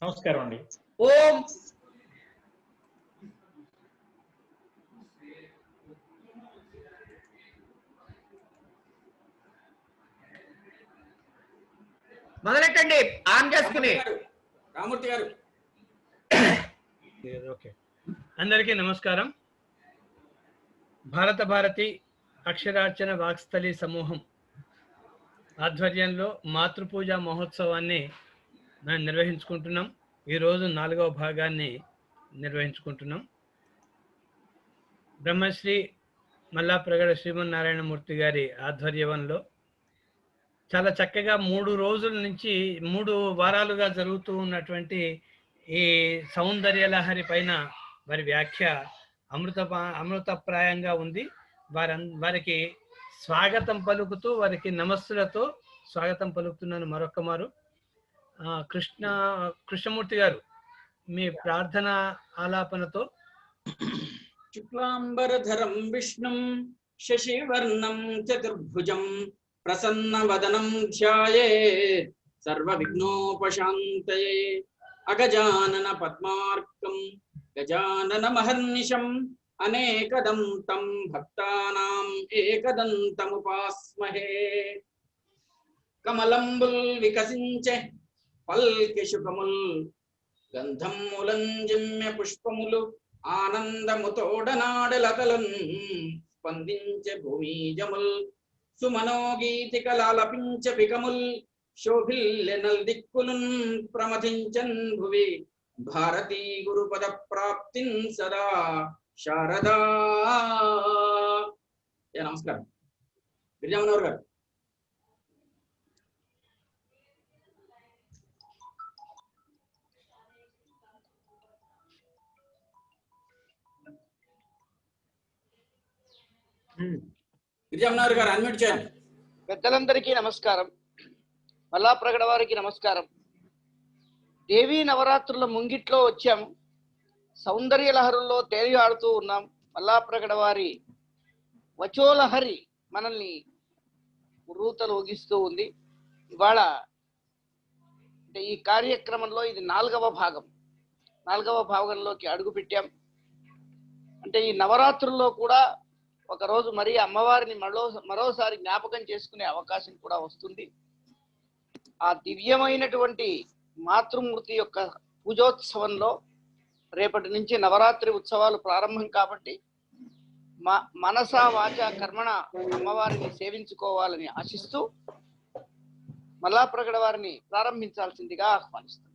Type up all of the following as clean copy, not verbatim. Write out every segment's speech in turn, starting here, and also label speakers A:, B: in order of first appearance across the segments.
A: నమస్కారం అండి.
B: ఓం మొదలెట్టండి ఆన్ చేసుకుని.
C: రామూర్తి గారు
A: ఓకే, అందరికీ నమస్కారం. భారత భారతి అక్షరార్చన వాక్స్థలి సమూహం ఆధ్వర్యంలో మాతృపూజ మహోత్సవాన్ని మనం నిర్వహించుకుంటున్నాం. ఈరోజు 4వ భాగాన్ని నిర్వహించుకుంటున్నాం. బ్రహ్మశ్రీ మల్లాప్రగడ శ్రీమన్నారాయణమూర్తి గారి ఆధ్వర్యంలో చాలా చక్కగా 3 రోజుల నుంచి 3 వారాలుగా జరుగుతూ ఉన్నటువంటి ఈ సౌందర్యలహరి పైన వారి వ్యాఖ్య అమృతప్రాయంగా ఉంది. వారికి స్వాగతం పలుకుతూ, వారికి నమస్సులతో స్వాగతం పలుకుతున్నాను మరొక్క మారు. కృష్ణమూర్తి గారు, మీ ప్రార్థన ఆలాపనతో.
C: శుక్లాంబరధరం విష్ణుం శశివర్ణం చతుర్భుజం ప్రసన్నవదనం ధ్యాయేత్ సర్వవిఘ్నోపశాంతయే. అగజానన పద్మార్కం గజానన మహర్నిశం అనేకదంతం భక్తానాం ఏకదంతముపాస్మహే. కమలంబుల్ వికసించే పల్కి శుకముల్ గంధములంజిమ్య పుష్పములు ఆనందముతోడనాడలతలన్ స్పందించే భూమిజముల్ సుమనోగీతికలాలపించ పికముల్ శోభిల్లెనల్ దిక్కులున్ ప్రమథించన్ భువి భారతీ గురుపద ప్రాప్తిన్ సదా శారదా. నమస్కారం. గిరిజామనోహర్ గారు. గిరిజామనోహర్ గారు అన్మ్యూట్ చేయండి.
B: పెద్దలందరికీ నమస్కారం. మల్లాప్రగడ వారికి నమస్కారం. దేవీ నవరాత్రుల ముంగిట్లో వచ్చాము. సౌందర్య లహరుల్లో తేలి ఆడుతూ ఉన్నాం. మల్లాప్రగడ వారి వచోలహరి మనల్ని ఉర్రూతలు ఊగిస్తూ ఉంది. ఇవాళ అంటే ఈ కార్యక్రమంలో ఇది 4వ భాగం. 4వ భాగంలోకి అడుగు పెట్టాం. అంటే ఈ నవరాత్రుల్లో కూడా ఒకరోజు మరి అమ్మవారిని మరోసారి జ్ఞాపకం చేసుకునే అవకాశం కూడా వస్తుంది. ఆ దివ్యమైనటువంటి మాతృమూర్తి యొక్క పూజోత్సవంలో రేపటి నుంచి నవరాత్రి ఉత్సవాలు ప్రారంభం కాబట్టి మనసా వాచ కర్మణ అమ్మవారిని సేవించుకోవాలని ఆశిస్తూ మల్లాప్రగడ వారిని ప్రారంభించాల్సిందిగా ఆహ్వానిస్తున్నాను.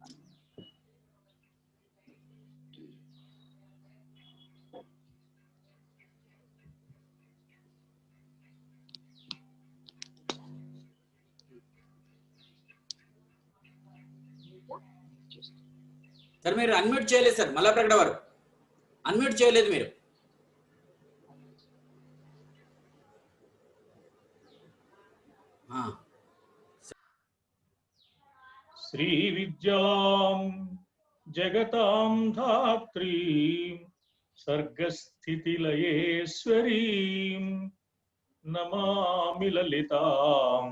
C: సార్ మీరు అన్మ్యూట్ చేయలేదు సార్. మల్లాప్రగడ వారు అన్మ్యూట్ చేయలేదు మీరు.
A: శ్రీ విద్యాం జగతాం ధాత్రీం సర్గస్థితిలయేశ్వరీం నమామి లలితాం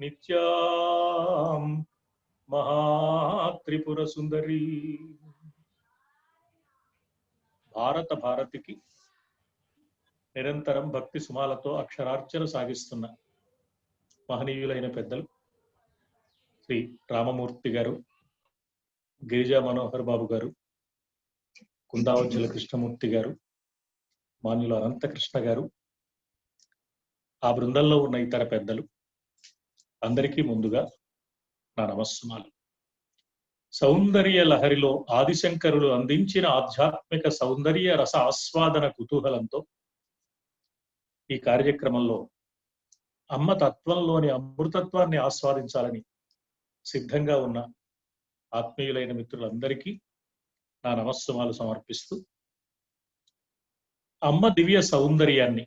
A: నిత్యాం మహాత్రిపుర సుందరీ. భారత భారతికి నిరంతరం భక్తి సుమాలతో అక్షరార్చన సాగిస్తున్న మహనీయులైన పెద్దలు శ్రీ రామమూర్తి గారు, గిరిజా మనోహర్ బాబు గారు, కుందావజ్జల కృష్ణమూర్తి గారు, మాన్యుల అనంతకృష్ణ గారు, ఆ బృందంలో ఉన్న ఇతర పెద్దలు అందరికీ ముందుగా నా నమస్సుమాలు. సౌందర్య లహరిలో ఆదిశంకరులు అందించిన ఆధ్యాత్మిక సౌందర్య రస ఆస్వాదన కుతూహలంతో ఈ కార్యక్రమంలో అమ్మ తత్వంలోని అమృతత్వాన్ని ఆస్వాదించాలని సిద్ధంగా ఉన్న ఆత్మీయులైన మిత్రులందరికీ నా నమస్సుమాలు సమర్పిస్తూ, అమ్మ దివ్య సౌందర్యాన్ని,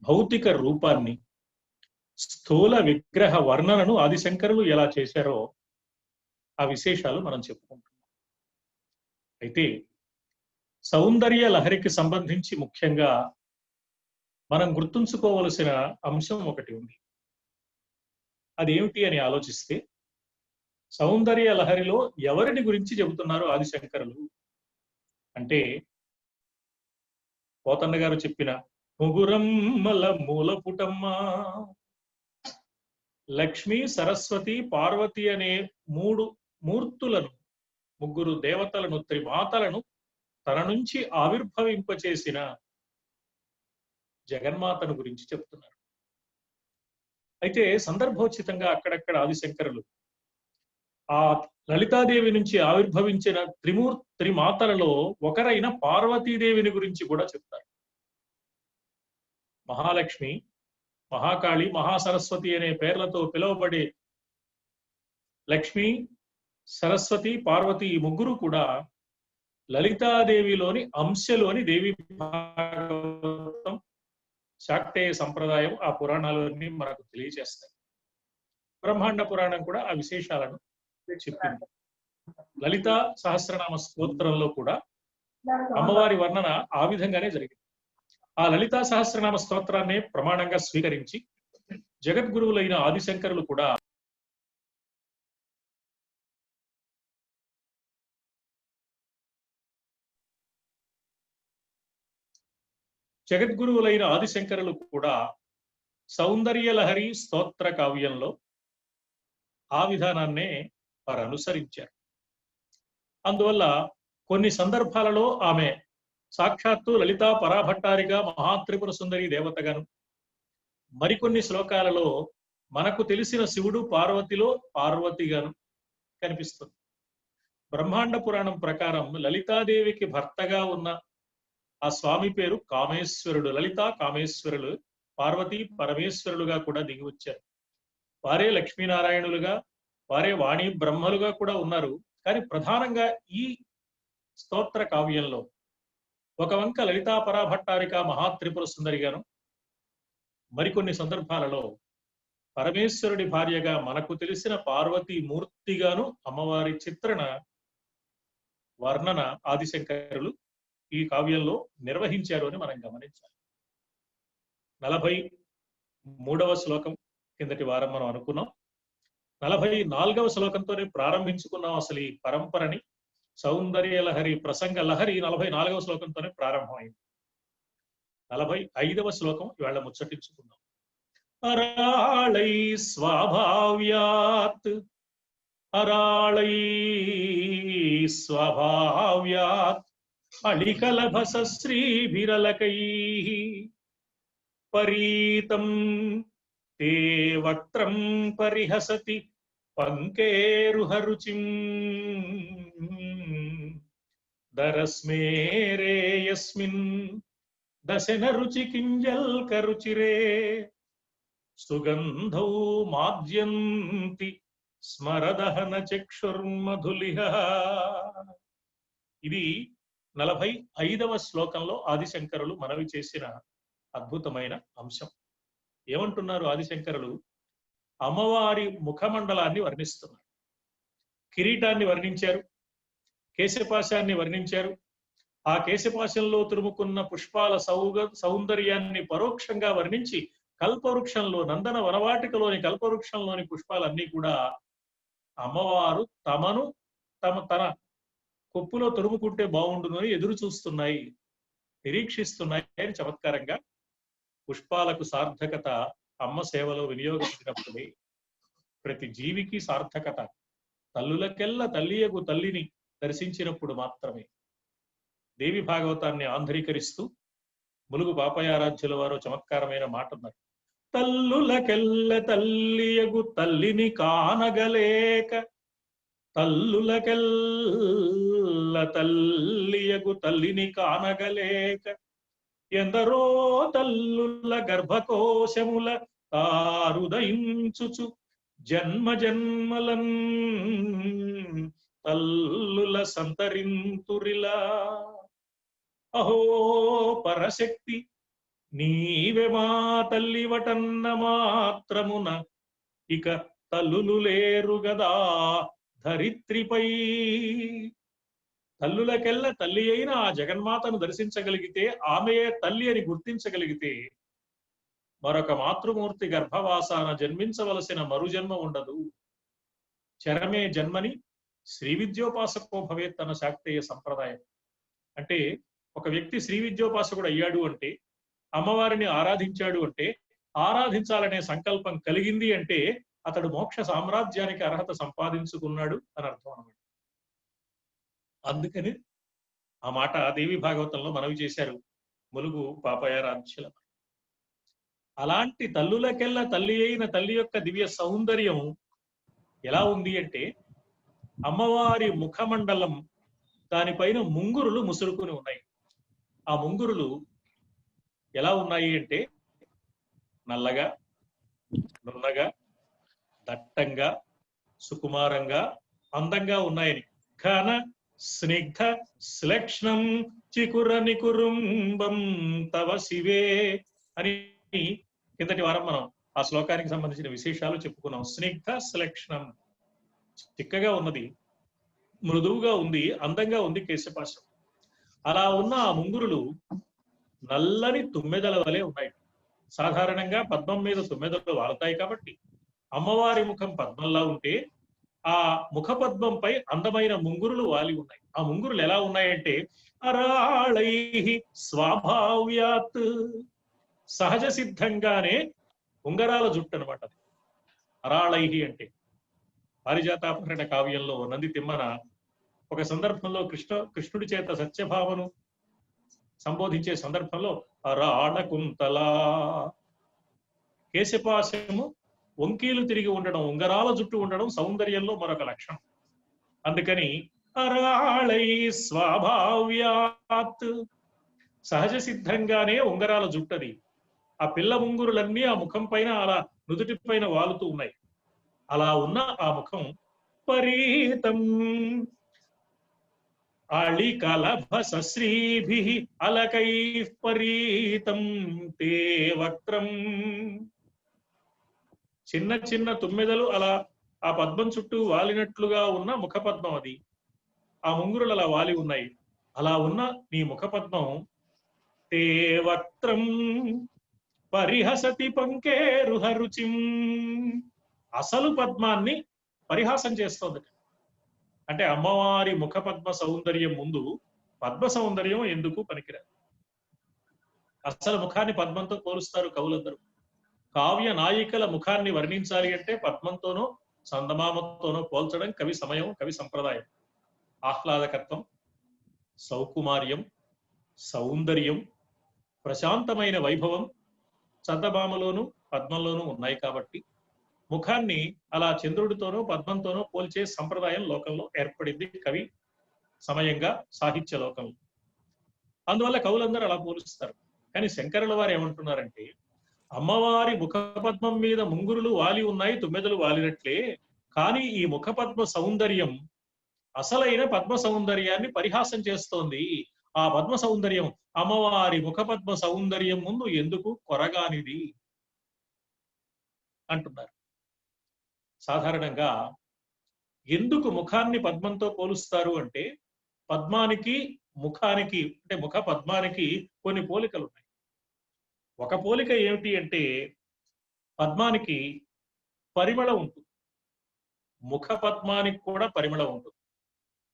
A: భౌతిక రూపాన్ని, స్థూల విగ్రహ వర్ణనను ఆదిశంకరులు ఎలా చేశారో ఆ విశేషాలు మనం చెప్పుకుంటున్నాం. అయితే సౌందర్య లహరికి సంబంధించి ముఖ్యంగా మనం గుర్తుంచుకోవలసిన అంశం ఒకటి ఉంది. అదేమిటి అని ఆలోచిస్తే,
D: సౌందర్య లహరిలో ఎవరిని గురించి చెబుతున్నారు ఆదిశంకరులు అంటే, పోతన్న గారు చెప్పిన ముగురమ్మల మూలపుటమ్మ, లక్ష్మి, సరస్వతి, పార్వతి అనే మూడు మూర్తులను, ముగ్గురు దేవతలను, త్రిమాతలను తన నుంచి ఆవిర్భవింపచేసిన జగన్మాతను గురించి చెప్తున్నారు. అయితే సందర్భోచితంగా అక్కడక్కడ ఆదిశంకరులు ఆ లలితాదేవి నుంచి ఆవిర్భవించిన త్రిమాతలలో ఒకరైన పార్వతీదేవిని గురించి కూడా చెప్తారు. మహాలక్ష్మి, మహాకాళి, మహాసరస్వతి అనే పేర్లతో పిలువబడే లక్ష్మి, సరస్వతి, పార్వతి ఈ ముగ్గురు కూడా లలితాదేవిలోని అంశలోని దేవి భాగవతం, శాక్తేయ సంప్రదాయం ఆ పురాణాలన్నీ మనకు తెలియజేస్తాయి. బ్రహ్మాండ పురాణం కూడా ఆ విశేషాలను చెప్పింది. లలితా సహస్రనామ స్తోత్రంలో కూడా అమ్మవారి వర్ణన ఆ విధంగానే జరిగింది. ఆ లలితా సహస్రనామ స్తోత్రాన్ని ప్రమాణంగా స్వీకరించి జగద్గురువులైన ఆదిశంకరులు కూడా సౌందర్య లహరి స్తోత్ర కావ్యంలో ఆ విధానాన్నే వారు అనుసరించారు. అందువల్ల కొన్ని సందర్భాలలో ఆమె సాక్షాత్తు లలితా పరాభట్టారిగా, మహాత్రిపుర సుందరి దేవతగాను, మరికొన్ని శ్లోకాలలో మనకు తెలిసిన శివుడు పార్వతిలో పార్వతిగాను కనిపిస్తుంది. బ్రహ్మాండ పురాణం ప్రకారం లలితాదేవికి భర్తగా ఉన్న ఆ స్వామి పేరు కామేశ్వరుడు. లలితా కామేశ్వరులు పార్వతీ పరమేశ్వరులుగా కూడా దిగి వచ్చారు. వారే లక్ష్మీనారాయణులుగా, వారే వాణి బ్రహ్మలుగా కూడా ఉన్నారు. కానీ ప్రధానంగా ఈ స్తోత్ర కావ్యంలో ఒక వంక లలితా పరాభట్టారిక, మహాత్రిపుర సుందరిగాను, మరికొన్ని సందర్భాలలో పరమేశ్వరుడి భార్యగా మనకు తెలిసిన పార్వతీ మూర్తిగాను అమ్మవారి చిత్రణ వర్ణన ఆదిశంకరులు ఈ కావ్యంలో నిర్వహించారు అని మనం గమనించాలి. 43వ శ్లోకం కిందటి వారం మనం అనుకున్నాం. 44వ శ్లోకంతోనే ప్రారంభించుకున్నాం అసలు ఈ పరంపరని. సౌందర్య లహరి, ప్రసంగ లహరి 44వ శ్లోకంతోనే ప్రారంభమైంది. 45వ శ్లోకం ఇవాళ ముచ్చటించుకుందాం. అరాళై స్వభావ్యాత్, అరాళై స్వభావ్యాత్ అళికలభస శ్రీభిరలకై పరీతం తే వక్త్రం పరిహసతి పంకేరుహరుచిం దరస్మేరేయస్మిన్ దశన రుచి కింజల్కరుచిరే సుగంధౌ మాద్యంతి స్మరదహన చక్షుర్మధులిహ. ఇది 45వ శ్లోకంలో ఆదిశంకరులు మనవి చేసిన అద్భుతమైన అంశం. ఏమంటున్నారు ఆదిశంకరులు? అమ్మవారి ముఖమండలాన్ని వర్ణిస్తున్నారు. కిరీటాన్ని వర్ణించారు, కేశపాశాన్ని వర్ణించారు. ఆ కేశపాశంలో తురుముకున్న పుష్పాల సౌందర్యాన్ని పరోక్షంగా వర్ణించి కల్పవృక్షంలో, నందన వనవాటికలోని కల్పవృక్షంలోని పుష్పాలన్నీ కూడా అమ్మవారు తన కొప్పులో తురుముకుంటే బాగుండును అని ఎదురు చూస్తున్నాయి, నిరీక్షిస్తున్నాయి అని చమత్కారంగా పుష్పాలకు సార్థకత అమ్మ సేవలో వినియోగించినప్పుడే ప్రతి జీవికి సార్థకత తల్లులకెల్ల తల్లియగు తల్లిని దర్శించినప్పుడు మాత్రమే. దేవి భాగవతాన్ని ఆంధ్రీకరిస్తూ ములుగు పాపయారాధ్యుల వారు చమత్కారమైన మాట అన్నారు. తల్లులకెల్ల తల్లియగు తల్లిని కానగలేక, తల్లులకెల్ల తల్లియగు తల్లిని కానగలేక, ఎందరో తల్లుల గర్భకోశముల తారుదయించుచు జన్మ జన్మలన్ తల్లుల సంతరింతురిలా. అహో పరశక్తి నీవే మా తల్లివటన్న మాత్రమున ఇక తల్లులు లేరు గదా ధరిత్రిపై. తల్లులకెల్ల తల్లి అయిన ఆ జగన్మాతను దర్శించగలిగితే, ఆమెయే తల్లి అని గుర్తించగలిగితే మరొక మాతృమూర్తి గర్భవాసాన జన్మించవలసిన మరుజన్మ ఉండదు. చరమే జన్మని శ్రీ విద్యోపాసకో భవేత్ అన్న శాక్తేయ సంప్రదాయం. అంటే ఒక వ్యక్తి శ్రీ విద్యోపాసకుడు అయ్యాడు అంటే, అమ్మవారిని ఆరాధించాడు అంటే, ఆరాధించాలనే సంకల్పం కలిగింది అంటే అతడు మోక్ష సామ్రాజ్యానికి అర్హత సంపాదించుకున్నాడు అని అర్థం అన్నమాట. అందుకని ఆ మాట దేవి భాగవతంలో మనవి చేశారు ములుగు పాపయారాధ్యుల. అలాంటి తల్లులకెల్లా తల్లి అయిన తల్లి యొక్క దివ్య సౌందర్యం ఎలా ఉంది అంటే, అమ్మవారి ముఖమండలం దానిపైన ముంగురులు ముసురుకుని ఉన్నాయి. ఆ ముంగురులు ఎలా ఉన్నాయి అంటే నల్లగా, నున్నగా, దట్టంగా, సుకుమారంగా, అందంగా ఉన్నాయని. ఘన స్నిగ్ధ శ్లక్ష్ణం చికుర నికురుంబం తవ శివే అని కిందటి వారం మనం ఆ శ్లోకానికి సంబంధించిన విశేషాలు చెప్పుకున్నాం. స్నిగ్ధ శ్లక్ష్ణం, చిక్కగా ఉన్నది, మృదువుగా ఉంది, అందంగా ఉంది కేశపాశం. అలా ఉన్న ఆ ముంగురులు నల్లని తుమ్మెదల వలె ఉన్నాయి. సాధారణంగా పద్మం మీద తుమ్మెదలు వాడతాయి కాబట్టి అమ్మవారి ముఖం పద్మంలా ఉంటే ఆ ముఖ పద్మంపై అందమైన ముంగురులు వాలి ఉన్నాయి. ఆ ముంగురులు ఎలా ఉన్నాయంటే అరాళై స్వాభావ్యాత్, సహజ సిద్ధంగానే ఉంగరాల జుట్టు అనమాట. అరాళై అంటే పారిజాతాపహరణ కావ్యంలో నంది తిమ్మన ఒక సందర్భంలో కృష్ణుడి చేత సత్యభామను సంబోధించే సందర్భంలో అరాళ కుంతలా, కేశపాశము వంకీలు తిరిగి ఉండడం, ఉంగరాల జుట్టు ఉండడం సౌందర్యంలో మరొక లక్షణం. అందుకని అరాళై స్వాభావ్యాత్, సహజ సిద్ధంగానే ఉంగరాల జుట్టది. ఆ పిల్ల ముంగురులన్నీ ఆ ముఖం పైన అలా నుదుటి పైన వాలుతూ ఉన్నాయి. అలా ఉన్న ఆ ముఖం పరీతం అళికలభశ్రీభిః అలకైః పరీతం తే వక్త్రం. చిన్న చిన్న తుమ్మెదలు అలా ఆ పద్మం చుట్టూ వాలినట్లుగా ఉన్న ముఖపద్మం అది. ఆ ముంగురులు అలా వాలి ఉన్నాయి. అలా ఉన్న నీ ముఖపద్మం తే వక్త్రం పరిహసతి పంకేరుహ రుచిం, అసలు పద్మాన్ని పరిహాసం చేస్తోంది. అంటే అమ్మవారి ముఖపద్మ సౌందర్యం ముందు పద్మ సౌందర్యం ఎందుకు పనికిరాదు. అసలు ముఖాన్ని పద్మంతో పోలుస్తారు కవులందరూ. కావ్య నాయికల ముఖాన్ని వర్ణించాలి అంటే పద్మంతోనో చందమామతోనో పోల్చడం కవి సమయం, కవి సంప్రదాయం. ఆహ్లాదకత్వం, సౌకుమార్యం, సౌందర్యం, ప్రశాంతమైన వైభవం చందమామలోను పద్మంలోనూ ఉన్నాయి కాబట్టి ముఖాన్ని అలా చంద్రుడితోనో పద్మంతోనో పోల్చే సంప్రదాయం లోకంలో ఏర్పడింది కవి సమయంగా సాహిత్య లోకంలో. అందువల్ల కవులందరూ అలా పోలుస్తారు. కానీ శంకరుల వారు ఏమంటున్నారంటే, అమ్మవారి ముఖపద్మం మీద ముంగురులు వాలి ఉన్నాయి, తుమ్మెదలు వాలినట్లే, కానీ ఈ ముఖపద్మ సౌందర్యం అసలైన పద్మ సౌందర్యాన్ని పరిహాసం చేస్తోంది. ఆ పద్మ సౌందర్యం అమ్మవారి ముఖపద్మ సౌందర్యం ముందు ఎందుకు కొరగానిది అంటున్నారు. సాధారణంగా ఎందుకు ముఖాన్ని పద్మంతో పోలుస్తారు అంటే, పద్మానికి ముఖానికి అంటే ముఖ పద్మానికి కొన్ని పోలికలు ఉన్నాయి. ఒక పోలిక ఏమిటి అంటే, పద్మానికి పరిమళం ఉంటుంది, ముఖ పద్మానికి కూడా పరిమళం ఉంటుంది.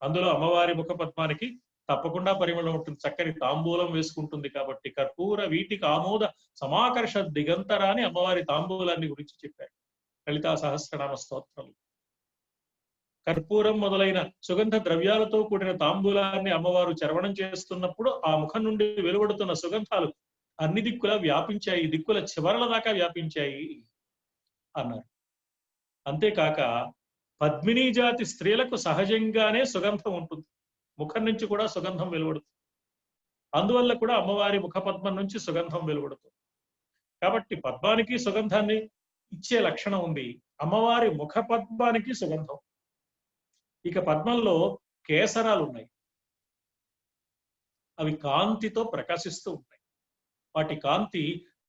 D: అందులో అమ్మవారి ముఖ పద్మానికి తప్పకుండా పరిమళం ఉంటుంది. చక్కని తాంబూలం వేసుకుంటుంది కాబట్టి కర్పూర వీటికి ఆమోద సమాకర్ష దిగంతరా అని అమ్మవారి తాంబూలాన్ని గురించి చెప్పారు లలితా సహస్రనామ స్తోత్రంలో. కర్పూరం మొదలైన సుగంధ ద్రవ్యాలతో కూడిన తాంబూలాన్ని అమ్మవారు చరవణం చేస్తున్నప్పుడు ఆ ముఖం నుండి వెలువడుతున్న సుగంధాలు అన్ని దిక్కులా వ్యాపించాయి, దిక్కుల చివరల దాకా వ్యాపించాయి అన్నారు. అంతేకాక పద్మినీ జాతి స్త్రీలకు సహజంగానే సుగంధం ఉంటుంది, ముఖం నుంచి కూడా సుగంధం వెలువడుతుంది. అందువల్ల కూడా అమ్మవారి ముఖపద్మం నుంచి సుగంధం వెలువడుతుంది. కాబట్టి పద్మానికి సుగంధాన్ని ఇచ్చే లక్షణం ఉంది, అమ్మవారి ముఖపద్మానికి సుగంధం. ఇక పద్మంలో కేసరాలు ఉన్నాయి, అవి కాంతితో ప్రకాశిస్తూ ఉంటాయి. వాటి కాంతి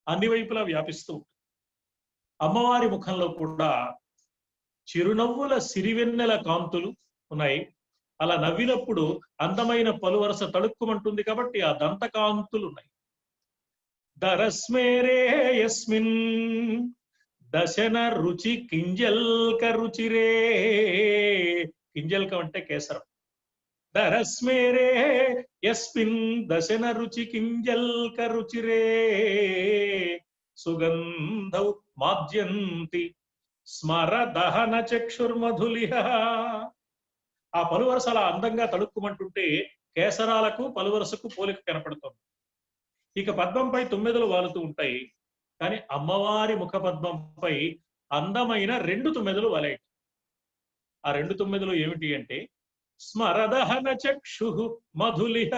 D: అన్ని వైపులా వ్యాపిస్తూ ఉంటుంది. అమ్మవారి ముఖంలో కూడా చిరునవ్వుల సిరివెన్నెల కాంతులు ఉన్నాయి. అలా నవ్వినప్పుడు అందమైన పలువరస తడుక్కుమంటుంది కాబట్టి ఆ దంతకాంతులు ఉన్నాయి. దరస్మేరే యస్మిన్ దశన రుచి కింజల్క రుచిరే. కింజల్కం అంటే కేసరం. దరస్మేరే యస్మిన్ దశన రుచి కింజల్క రుచిరే సుగంధౌ మాద్యంతి స్మర దహన చక్షుర్మధులిహ. ఆ పలువరస అలా అందంగా తడుక్కుమంటుంటే కేసరాలకు పలువరసకు పోలిక కనపడుతుంది. ఇక పద్మంపై తుమ్మెదలు వాలుతూ ఉంటాయి, కానీ అమ్మవారి ముఖ పద్మంపై అందమైన 2 తుమ్మెదలు వాలాయి. ఆ 2 తుమ్మెదలు ఏమిటి అంటే స్మరదహన చక్షు మధులిహ.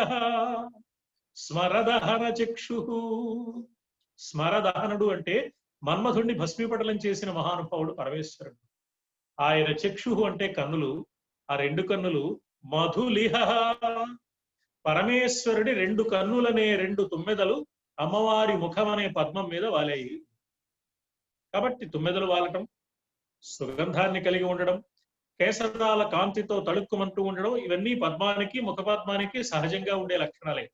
D: స్మరదహన చక్షు. స్మరదహనుడు అంటే మన్మధుణ్ణి భస్మీపటలం చేసిన మహానుభావుడు పరమేశ్వరుడు. ఆయన చక్షు అంటే కన్నులు, ఆ 2 కన్నులు మధులిహ. పరమేశ్వరుడి 2 కన్నులనే 2 తుమ్మెదలు అమ్మవారి ముఖం అనే పద్మం మీద వాలాయి. కాబట్టి తుమ్మెదలు వాలటం, సుగంధాన్ని కలిగి ఉండడం, కేసరాల కాంతితో తళుక్కుమంటూ ఉండడం, ఇవన్నీ పద్మానికి ముఖ పద్మానికి సహజంగా ఉండే లక్షణాలే.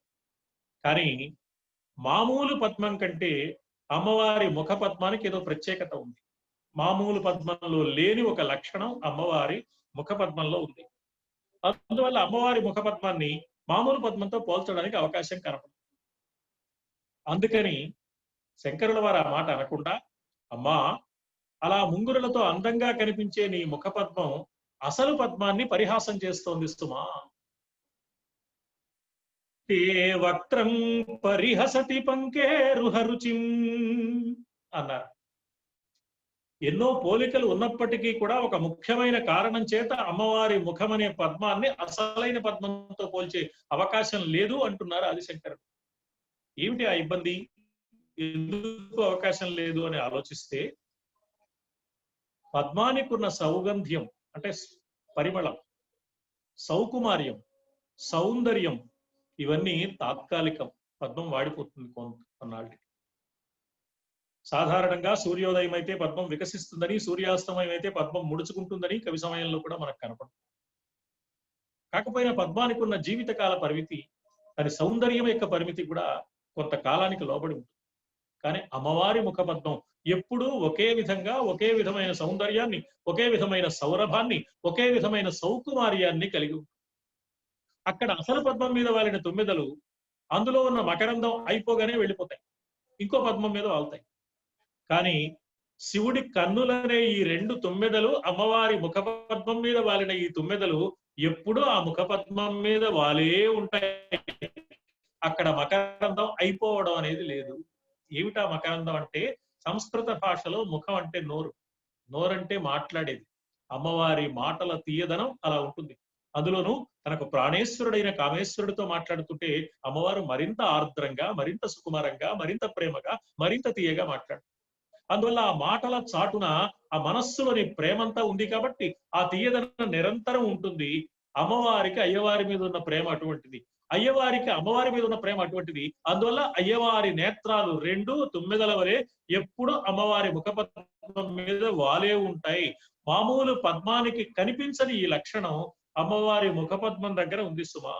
D: కానీ మామూలు పద్మం కంటే అమ్మవారి ముఖ పద్మానికి ఏదో ప్రత్యేకత ఉంది. మామూలు పద్మంలో లేని ఒక లక్షణం అమ్మవారి ముఖ పద్మంలో ఉంది. అందువల్ల అమ్మవారి ముఖ పద్మాన్ని మామూలు పద్మంతో పోల్చడానికి అవకాశం కనపడుతుంది. అందుకని శంకరుల వారు ఆ మాట అనకుండా, అమ్మా అలా ముంగురులతో అందంగా కనిపించే నీ ముఖ పద్మం అసలు పద్మాన్ని పరిహాసం చేస్తోంది సుమా. తే వక్త్రం పరిహసతి పంకేరుహరుచిం అన్నారు. ఎన్నో పోలికలు ఉన్నప్పటికీ కూడా ఒక ముఖ్యమైన కారణం చేత అమ్మవారి ముఖం అనే పద్మాన్ని అసలైన పద్మంతో పోల్చే అవకాశం లేదు అంటున్నారు ఆదిశంకరుడు. ఏమిటి ఆ ఇబ్బంది, ఎందుకు అవకాశం లేదు అని ఆలోచిస్తే, పద్మానికి ఉన్న సౌగంధ్యం అంటే పరిమళం, సౌకుమార్యం, సౌందర్యం ఇవన్నీ తాత్కాలికం. పద్మం వాడిపోతుంది కొన్నాళ్ళకి. సాధారణంగా సూర్యోదయం అయితే పద్మం వికసిస్తుందని, సూర్యాస్తమయం అయితే పద్మం ముడుచుకుంటుందని కవి సమయంలో కూడా మనకు కనపడుతుంది. కాకపోయినా పద్మానికి ఉన్న జీవితకాల పరిమితి, దాని సౌందర్యం యొక్క పరిమితి కూడా కొంతకాలానికి లోబడి ఉంటుంది. కానీ అమ్మవారి ముఖ పద్మం ఎప్పుడూ ఒకే విధంగా, ఒకే విధమైన సౌందర్యాన్ని, ఒకే విధమైన సౌరభాన్ని, ఒకే విధమైన సౌకుమార్యాన్ని కలిగి ఉంటుంది. అక్కడ అసలు పద్మం మీద వాలిన తుమ్మెదలు అందులో ఉన్న మకరందం అయిపోగానే వెళ్ళిపోతాయి, ఇంకో పద్మం మీద వాళ్తాయి. కానీ శివుడి కన్నులనే ఈ 2 తుమ్మెదలు, అమ్మవారి ముఖ పద్మం మీద వాలిన ఈ తుమ్మెదలు ఎప్పుడూ ఆ ముఖ పద్మం మీద వాలే ఉంటాయి. అక్కడ మకరందం అయిపోవడం అనేది లేదు. ఏమిటా మకరందం అంటే, సంస్కృత భాషలో ముఖం అంటే నోరు, నోరంటే మాట్లాడేది. అమ్మవారి మాటల తీయదనం అలా ఉంటుంది. అందులోనూ తనకు ప్రాణేశ్వరుడైన కామేశ్వరుడితో మాట్లాడుతుంటే అమ్మవారు మరింత ఆర్ద్రంగా, మరింత సుకుమారంగా, మరింత ప్రేమగా, మరింత తీయగా మాట్లాడు. అందువల్ల ఆ మాటల చాటున ఆ మనస్సులోని ప్రేమంతా ఉంది కాబట్టి ఆ తీయదనం నిరంతరం ఉంటుంది. అమ్మవారికి అయ్యవారి మీద ఉన్న ప్రేమ అటువంటిది, అయ్యవారికి అమ్మవారి మీద ఉన్న ప్రేమ అటువంటిది. అందువల్ల అయ్యవారి నేత్రాలు 2 తుమ్మెదల వలె ఎప్పుడు అమ్మవారి ముఖపద్మం మీద వాలే ఉంటాయి. మామూలు పద్మానికి కనిపించని ఈ లక్షణం అమ్మవారి ముఖపద్మం దగ్గర ఉంది సుమా.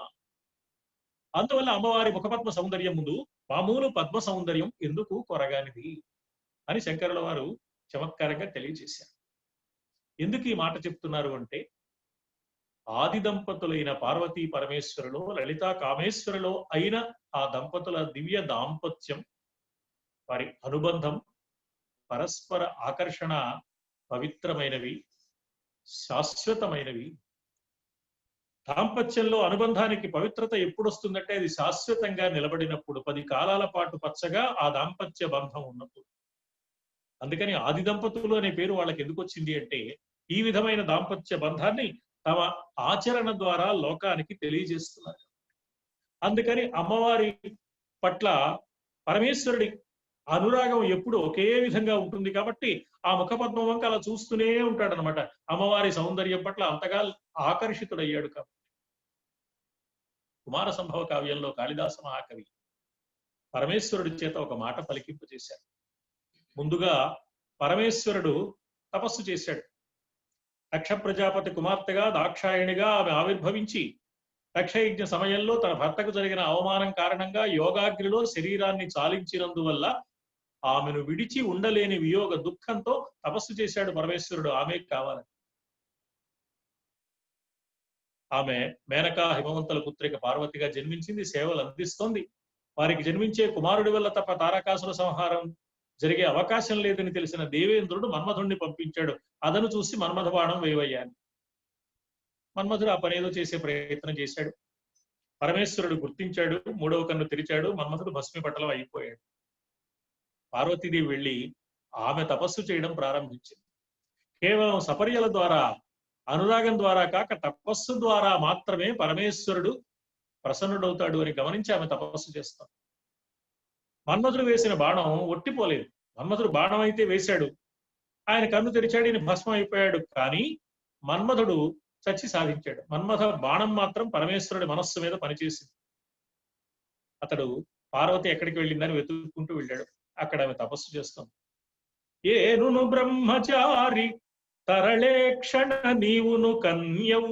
D: అందువల్ల అమ్మవారి ముఖపద్మ సౌందర్యం ముందు మామూలు పద్మ సౌందర్యం ఎందుకు కొరగానిది అని శంకరుల వారు చమత్కారంగా తెలియజేశారు. ఎందుకు ఈ మాట చెప్తున్నారు అంటే, ఆది దంపతులైన పార్వతీ పరమేశ్వరులో, లలితా కామేశ్వరులో అయిన ఆ దంపతుల దివ్య దాంపత్యం, వారి అనుబంధం, పరస్పర ఆకర్షణ పవిత్రమైనవి, శాశ్వతమైనవి. దాంపత్యంలో అనుబంధానికి పవిత్రత ఎప్పుడు వస్తుందంటే, అది శాశ్వతంగా నిలబడినప్పుడు, 10 కాలాల పాటు పచ్చగా ఆ దాంపత్య బంధం ఉన్నప్పుడు. అందుకని ఆది దంపతులు అనే పేరు వాళ్ళకి ఎందుకు వచ్చింది అంటే, ఈ విధమైన దాంపత్య బంధాన్ని తమ ఆచరణ ద్వారా లోకానికి తెలియజేస్తున్నారు. అందుకని అమ్మవారి పట్ల పరమేశ్వరుడి అనురాగం ఎప్పుడు ఒకే విధంగా ఉంటుంది కాబట్టి ఆ ముఖపద్మం వంక అలా చూస్తూనే ఉంటాడనమాట. అమ్మవారి సౌందర్యం పట్ల అంతగా ఆకర్షితుడయ్యాడు కాబట్టి. కుమార సంభవ కావ్యంలో కాళిదాస మహాకవి పరమేశ్వరుడి చేత ఒక మాట పలికింపు చేశాడు. ముందుగా పరమేశ్వరుడు తపస్సు చేశాడు. దక్ష ప్రజాపతి కుమార్తెగా దాక్షాయణిగా ఆమె ఆవిర్భవించి దక్షయజ్ఞ సమయంలో తన భర్తకు జరిగిన అవమానం కారణంగా యోగాగ్నిలో శరీరాన్ని చాలించినందువల్ల ఆమెను విడిచి ఉండలేని వియోగ దుఃఖంతో తపస్సు చేశాడు పరమేశ్వరుడు ఆమె కావాలని. ఆమె మేనకా హిమవంతుల పుత్రిక పార్వతిగా జన్మించింది, సేవలు అందిస్తోంది. వారికి జన్మించే కుమారుడి వల్ల తప్ప తారకాసుర సంహారం జరిగే అవకాశం లేదని తెలిసిన దేవేంద్రుడు మన్మధుణ్ణి పంపించాడు. అదను చూసి మన్మథ బాణం వేయవయ్యాను. మన్మధుడు ఆ పనేదో చేసే ప్రయత్నం చేశాడు. పరమేశ్వరుడు గుర్తించాడు, మూడవ కన్ను తెరిచాడు, మన్మథుడు భస్మీపటలం అయిపోయాడు. పార్వతీదేవి వెళ్ళి ఆమె తపస్సు చేయడం ప్రారంభించింది. కేవలం సపర్యల ద్వారా, అనురాగం ద్వారా కాక తపస్సు ద్వారా మాత్రమే పరమేశ్వరుడు ప్రసన్నుడవుతాడు అని గమనించి ఆమె తపస్సు చేస్తాం. మన్మధుడు వేసిన బాణం ఒట్టిపోలేదు. మన్మధుడు బాణం అయితే వేశాడు, ఆయన కన్ను తెరిచాడు, ఈయన భస్మం అయిపోయాడు. కానీ మన్మధుడు చచ్చి సాధించాడు. మన్మథ బాణం మాత్రం పరమేశ్వరుడి మనస్సు మీద పనిచేసింది. అతడు పార్వతి ఎక్కడికి వెళ్ళిందని వెతుక్కుంటూ వెళ్ళాడు. అక్కడ ఆమె తపస్సు చేస్తాం. ఏనును బ్రహ్మచారి తరళే క్షణ నీవును కన్యవు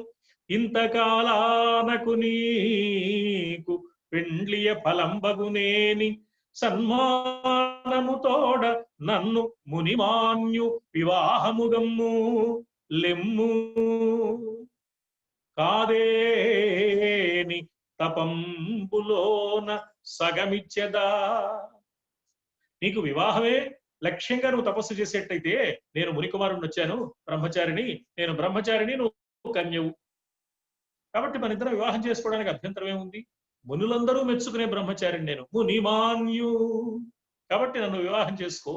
D: ఇంతకాలానకు నీకు పెండ్లియ ఫలంబగునేని సన్మానముతోడ నన్ను మునిమాన్యు వివాహముగమ్ము లెమ్ము కాదేని తపంబులోన సగమిచ్చెదా. నీకు వివాహమే లక్ష్యంగా నువ్వు తపస్సు చేసేటైతే నేను మునికుమారుని వచ్చాను, బ్రహ్మచారిని, నేను బ్రహ్మచారిని, నువ్వు కన్యవు. కాబట్టి మన ఇద్దరం వివాహం చేసుకోవడానికి అభ్యంతరం ఏముంది? మునులందరూ మెచ్చుకునే బ్రహ్మచారిని నేను, మునిమాన్యు. కాబట్టి నన్ను వివాహం చేసుకో.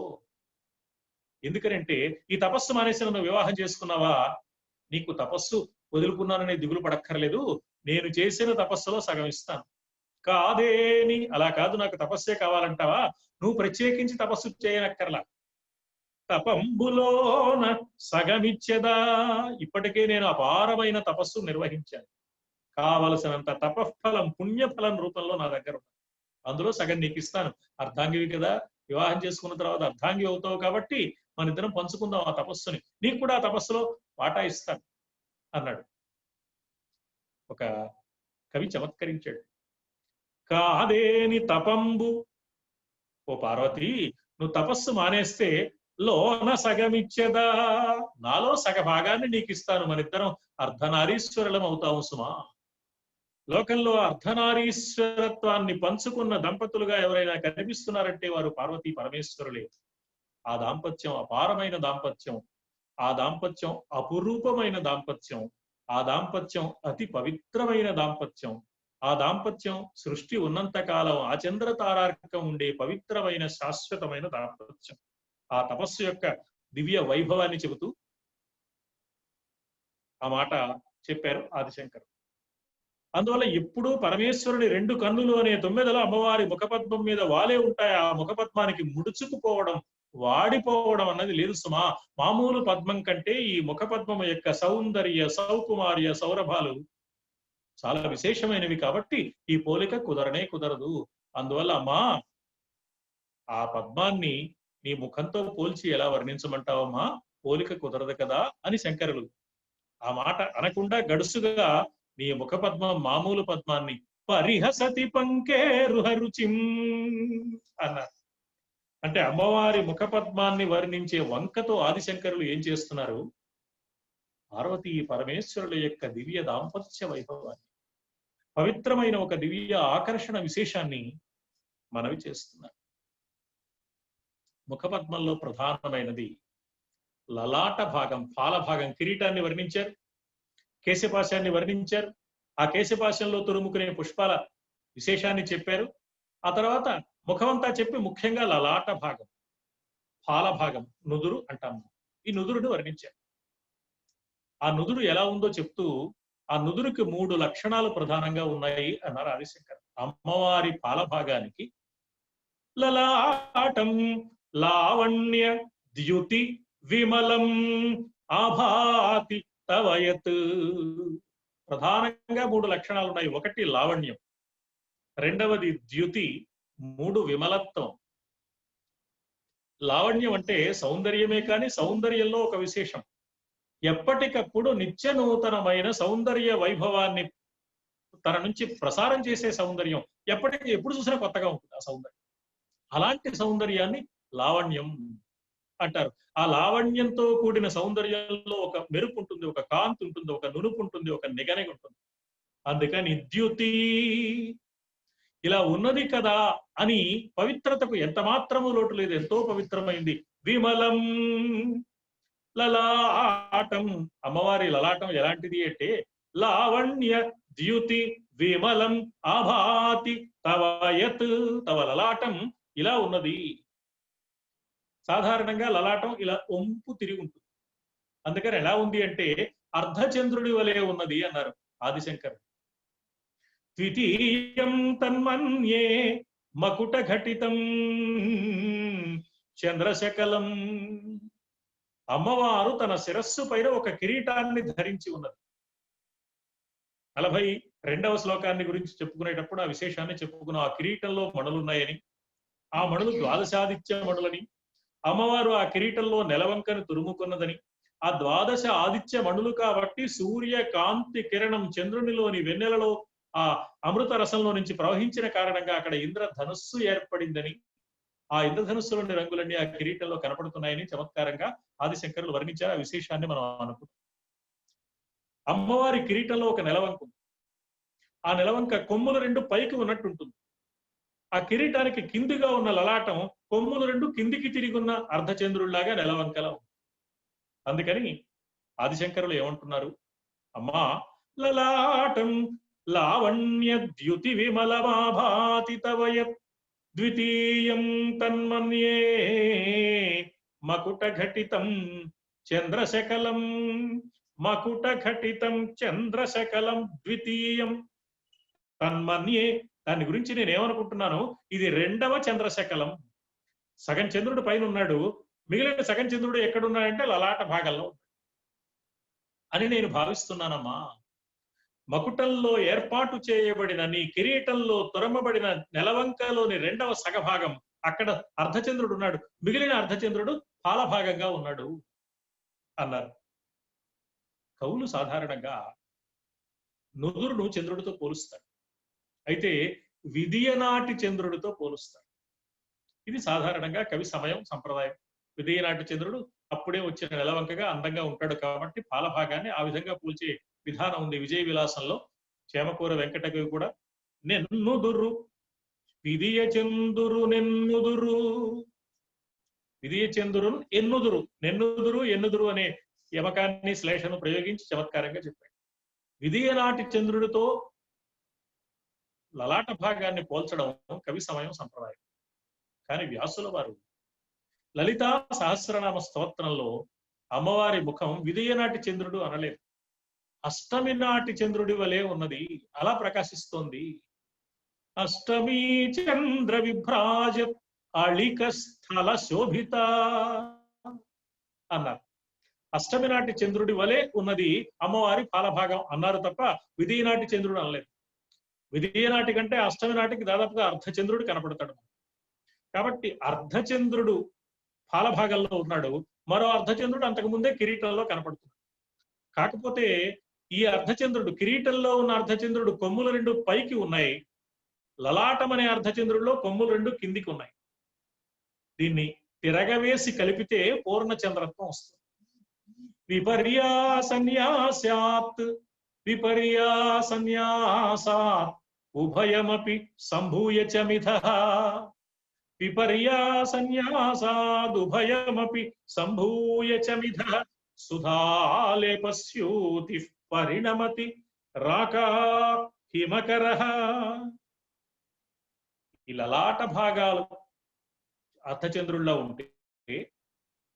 D: ఎందుకనంటే ఈ తపస్సు మానేసి నన్ను వివాహం చేసుకున్నావా, నీకు తపస్సు వదులుకున్నాననే దిగులు పడక్కర్లేదు, నేను చేసిన తపస్సులో సగం ఇస్తాను. కాదేని, అలా కాదు నాకు తపస్సే కావాలంటావా, నువ్వు ప్రత్యేకించి తపస్సు చేయనక్కర్లా, తపంబులోన సగమిచ్చెదా. ఇప్పటికే నేను అపారమైన తపస్సు నిర్వహించాను, కావలసినంత తపఫలం పుణ్యఫలం రూపంలో నా దగ్గర ఉంది, అందులో సగం నీకు ఇస్తాను. అర్ధాంగివి కదా, వివాహం చేసుకున్న తర్వాత అర్ధాంగి అవుతావు కాబట్టి మన ఇద్దరం పంచుకుందాం ఆ తపస్సుని, నీకు కూడా ఆ తపస్సులో వాటా ఇస్తాను అన్నాడు. ఒక కవి చమత్కరించాడు. కాదేని తపంబు, ఓ పార్వతి నువ్వు తపస్సు మానేస్తే లోన సగమిచ్చేదా, నాలో సగ భాగాన్ని నీకు ఇస్తాను, మన ఇద్దరం అర్ధనారీశ్వరులం అవుతాము సుమా. లోకంలో అర్ధనారీశ్వరత్వాన్ని పంచుకున్న దంపతులుగా ఎవరైనా కనిపిస్తున్నారంటే వారు పార్వతీ పరమేశ్వరులే. ఆ దాంపత్యం అపారమైన దాంపత్యం, ఆ దాంపత్యం అపురూపమైన దాంపత్యం, ఆ దాంపత్యం అతి పవిత్రమైన దాంపత్యం, ఆ దాంపత్యం సృష్టి ఉన్నంత కాలం ఆచంద్ర తారార్కం ఉండే పవిత్రమైన శాశ్వతమైన దాంపత్యం. ఆ తపస్సు యొక్క దివ్య వైభవాన్ని చెబుతూ ఆ మాట చెప్పారు ఆదిశంకరు. అందువల్ల ఎప్పుడూ పరమేశ్వరుని రెండు కన్నులు అనే తొమ్మిదలో అమ్మవారి ముఖపద్మం మీద వాలే ఉంటాయి. ఆ ముఖపద్మానికి ముడుచుకుపోవడం, వాడిపోవడం అన్నది లేదు సుమా. మామూలు పద్మం కంటే ఈ ముఖపద్మం యొక్క సౌందర్య, సౌకుమార్య, సౌరభాలు చాలా విశేషమైనవి కాబట్టి ఈ పోలిక కుదరనే కుదరదు. అందువల్ల అమ్మా ఆ పద్మాన్ని నీ ముఖంతో పోల్చి ఎలా వర్ణించమంటావమ్మా, పోలిక కుదరదు కదా అని శంకరులు ఆ మాట అనకుండా గడుసుగా నీ ముఖ పద్మం మామూలు పద్మాన్ని పరిహసతి పంకేరుహ రుచిం అన్నారు. అంటే అమ్మవారి ముఖ పద్మాన్ని వర్ణించే వంకతో ఆదిశంకరులు ఏం చేస్తున్నారు, పార్వతీ పరమేశ్వరుల యొక్క దివ్య దాంపత్య వైభవాన్ని, పవిత్రమైన ఒక దివ్య ఆకర్షణ విశేషాన్ని మనవి చేస్తున్నారు. ముఖపద్మంలో ప్రధానమైనది లలాట భాగం, పాల భాగం. కిరీటాన్ని వర్ణించారు, కేశపాశాన్ని వర్ణించారు, ఆ కేశపాశంలో తురుముకునే పుష్పాల విశేషాన్ని చెప్పారు. ఆ తర్వాత ముఖమంతా చెప్పి ముఖ్యంగా లలాట భాగం, పాల భాగం, నుదురు అంటాము, ఈ నుదురుని వర్ణించారు. ఆ నుదురు ఎలా ఉందో చెప్తూ ఆ నుదురుకి 3 లక్షణాలు ప్రధానంగా ఉన్నాయి అన్నారు ఆదిశంకర్. అమ్మవారి పాల భాగానికి లలాటం లావణ్య ద్యుతి విమలం ఆభాతి తవయత్. ప్రధానంగా 3 లక్షణాలు ఉన్నాయి. ఒకటి లావణ్యం, రెండవది ద్యుతి, 3 విమలత్వం. లావణ్యం అంటే సౌందర్యమే, కానీ సౌందర్యంలో ఒక విశేషం, ఎప్పటికప్పుడు నిత్య నూతనమైన సౌందర్య వైభవాన్ని తన నుంచి ప్రసారం చేసే సౌందర్యం. ఎప్పుడు చూసినా కొత్తగా ఉంటుంది ఆ సౌందర్యం. అలాంటి సౌందర్యాన్ని లావణ్యం అంటారు. ఆ లావణ్యంతో కూడిన సౌందర్యంలో ఒక మెరుపు ఉంటుంది, ఒక కాంతి ఉంటుంది, ఒక నునుపు ఉంటుంది, ఒక నిగనిగ ఉంటుంది. అందుకని ద్యుతి ఇలా ఉన్నది కదా అని పవిత్రతకు ఎంత మాత్రము లోటు లేదు, ఎంతో పవిత్రమైంది. విమలం లలాటం, అమ్మవారి లలాటం ఎలాంటిది అంటే లావణ్య ద్యుతి విమలం ఆభాతి తవయత్, తవ లలాటం ఇలా ఉన్నది. సాధారణంగా లలాటం ఇలా ఒంపు తిరిగి ఉంటుంది. అందుకని ఎలా ఉంది అంటే అర్ధచంద్రుడి వలె ఉన్నది అన్నారు ఆదిశంకర్. ద్వితీయం తన్మన్యే మకుట ఘటితం చంద్రశకలం, అమ్మవారు తన శిరస్సు పైన ఒక కిరీటాన్ని ధరించి ఉన్నది. 42వ శ్లోకాన్ని గురించి చెప్పుకునేటప్పుడు ఆ విశేషాన్ని చెప్పుకున్నాం. ఆ కిరీటంలో మణులున్నాయని, ఆ మణులు ద్వాదశాదిత్య మణులని, అమ్మవారు ఆ కిరీటంలో నెలవంకను తురుముకున్నదని, ఆ ద్వాదశ ఆదిత్య మణులు కాబట్టి సూర్య కాంతి కిరణం చంద్రునిలోని వెన్నెలలో ఆ అమృత రసంలో నుంచి ప్రవహించిన కారణంగా అక్కడ ఇంద్రధనుస్సు ఏర్పడిందని, ఆ ఇంద్రధనుస్సులోని రంగులన్నీ ఆ కిరీటంలో కనపడుతున్నాయని చమత్కారంగా ఆదిశంకరులు వర్ణించారు. ఆ విశేషాన్ని మనం అనుకుంటాం. అమ్మవారి కిరీటంలో ఒక నెలవంక, ఆ నెలవంక కొమ్ములు 2 పైకి ఉన్నట్టు ఉంటుంది. ఆ కిరీటానికి కిందిగా ఉన్న లలాటం కొమ్ములు 2 కిందికి తిరిగి ఉన్న అర్ధచంద్రుడిలాగా నెలవంకలా ఉంది. అందుకని ఆదిశంకరులు ఏమంటున్నారు, అమ్మా లలాటం లావణ్య ద్యుతి విమలమాభాతి తవయత్ ద్వితీయం తన్మన్యే మకుట ఘటితం చంద్రశకలం, మకుట ఘటితం చంద్రశకలం ద్వితీయం తన్మన్యే. దాని గురించి నేను ఏమనుకుంటున్నాను, ఇది 2వ చంద్రశకలం. సగం చంద్రుడు పైన ఉన్నాడు, మిగిలిన సగం చంద్రుడు ఎక్కడున్నాడంటే లలాట భాగంలో అని నేను భావిస్తున్నానమ్మా. మకుటంలో ఏర్పాటు చేయబడిన నీ కిరీటంలో తొరమబడిన నెలవంకలోని 2వ సగభాగం అక్కడ అర్ధచంద్రుడు ఉన్నాడు, మిగిలిన అర్ధచంద్రుడు పాలభాగంగా ఉన్నాడు అన్నారు. కవులు సాధారణంగా నుదురును చంద్రుడితో పోలుస్తారు, అయితే విదియనాటి చంద్రుడితో పోలుస్తారు. ఇది సాధారణంగా కవి సమయం సంప్రదాయం. విదియనాటి చంద్రుడు అప్పుడే వచ్చిన నెలవంకగా అందంగా ఉంటాడు కాబట్టి పాలభాగాన్ని ఆ విధంగా పోల్చే విధానం ఉంది. విజయ విలాసంలో చేమకూర వెంకటకవి కూడా నెన్నుదురు విదియ చందురు నెన్నుదురు, విదియ చంద్రురు ఎన్నుదురు, నెన్నుదురు ఎన్నుదురు అనే యమకాన్ని శ్లేషను ప్రయోగించి చమత్కారంగా చెప్పాడు. విదియనాటి చంద్రుడితో లలాట భాగాన్ని పోల్చడం కవి సమయం సంప్రదాయం. కానీ వ్యాసుల వారు లలితా సహస్రనామ స్తోత్రంలో అమ్మవారి ముఖం విదియనాటి చంద్రుడు అనలేదు, అష్టమి నాటి చంద్రుడి వలె ఉన్నది, అలా ప్రకాశిస్తోంది. అష్టమి చంద్ర విభ్రాజ అళిక స్థల శోభిత అన్నారు. అష్టమి నాటి చంద్రుడి వలె ఉన్నది అమ్మవారి పాలభాగం అన్నారు తప్ప విదియనాటి చంద్రుడు అనలేదు. విదియనాటి కంటే అష్టమి నాటికి దాదాపుగా అర్ధచంద్రుడు కనపడతాడు. కాబట్టి అర్ధచంద్రుడు పాలభాగంలో ఉన్నాడు, మరో అర్ధచంద్రుడు అంతకుముందే కిరీటంలో కనపడుతున్నాడు. కాకపోతే ఈ అర్ధచంద్రుడు, కిరీటంలో ఉన్న అర్ధచంద్రుడు కొమ్ములు 2 పైకి ఉన్నాయి, లలాటం అనే అర్ధచంద్రుడిలో కొమ్ములు 2 కిందికి ఉన్నాయి. దీన్ని తిరగవేసి కలిపితే పూర్ణచంద్రత్వం వస్తుంది. విపర్యాసన్యాసాత్ విపర్యాసన్యాసాత్ ఉభయమపి సంభూయ చ మిథః, విపర్యాసన్యాసాదుభయమపి సంభూయ చ మిథః సుధాలేపస్యూతి పరిణమతి రాకా హిమకరః. ఈ లలాట భాగాలు అర్ధచంద్రుల్లో ఉంటే,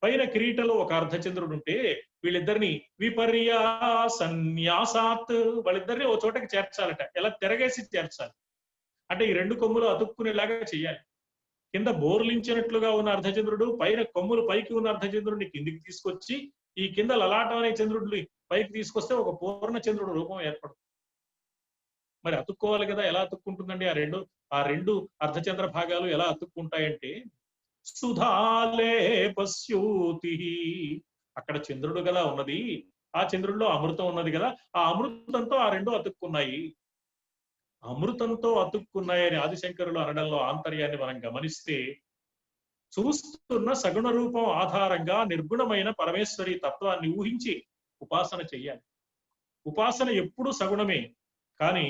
D: పైన కిరీటంలో ఒక అర్ధచంద్రుడు ఉంటే, వీళ్ళిద్దరిని విపర్యాసన్యాసాత్, వాళ్ళిద్దరిని ఓ చోటకి చేర్చాలట. ఎలా తిరగేసి చేర్చాలి అంటే ఈ 2 కొమ్ములు అతుక్కునేలాగా చెయ్యాలి. కింద బోర్లించినట్లుగా ఉన్న అర్ధచంద్రుడు, పైన కొమ్ములు పైకి ఉన్న అర్ధచంద్రుడిని కిందికి తీసుకొచ్చి ఈ కింద లలాటం అనే చంద్రుడిని పైకి తీసుకొస్తే ఒక పూర్ణ చంద్రుడు రూపం ఏర్పడుతుంది. మరి అతుక్కోవాలి కదా, ఎలా అతుక్కుంటుందండి ఆ రెండు అర్ధచంద్ర భాగాలు ఎలా అతుక్కుంటాయంటే సుధాలేపస్యూతి, అక్కడ చంద్రుడు కదా ఉన్నది, ఆ చంద్రుడిలో అమృతం ఉన్నది కదా, ఆ అమృతంతో ఆ 2 అతుక్కున్నాయి. అమృతంతో అతుక్కున్నాయని ఆదిశంకరులు అనడంలో ఆంతర్యాన్ని మనం గమనిస్తే చూస్తున్న సగుణ రూపం ఆధారంగా నిర్గుణమైన పరమేశ్వరి తత్వాన్ని ఊహించి ఉపాసన చెయ్యాలి. ఉపాసన ఎప్పుడూ సగుణమే, కానీ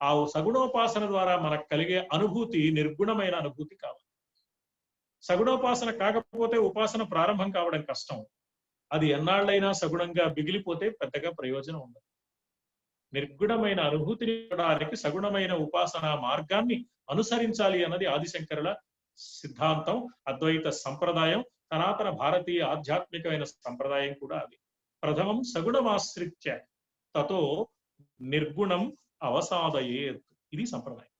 D: ఆ సగుణోపాసన ద్వారా మనకు కలిగే అనుభూతి నిర్గుణమైన అనుభూతి కావాలి. సగుణోపాసన కాకపోతే ఉపాసన ప్రారంభం కావడం కష్టం. అది ఎన్నాళ్ళైనా సగుణంగా మిగిలిపోతే పెద్దగా ప్రయోజనం ఉండదు. నిర్గుణమైన అనుభూతిని ఇవ్వడానికి సగుణమైన ఉపాసన మార్గాన్ని అనుసరించాలి అన్నది ఆదిశంకరుల సిద్ధాంతం, అద్వైత సంప్రదాయం, సనాతన భారతీయ ఆధ్యాత్మికమైన సంప్రదాయం కూడా అది. ప్రథమం సగుణమాశ్రిత్య తతో నిర్గుణం అవసాదయేత్, ఇది సంప్రదాయం.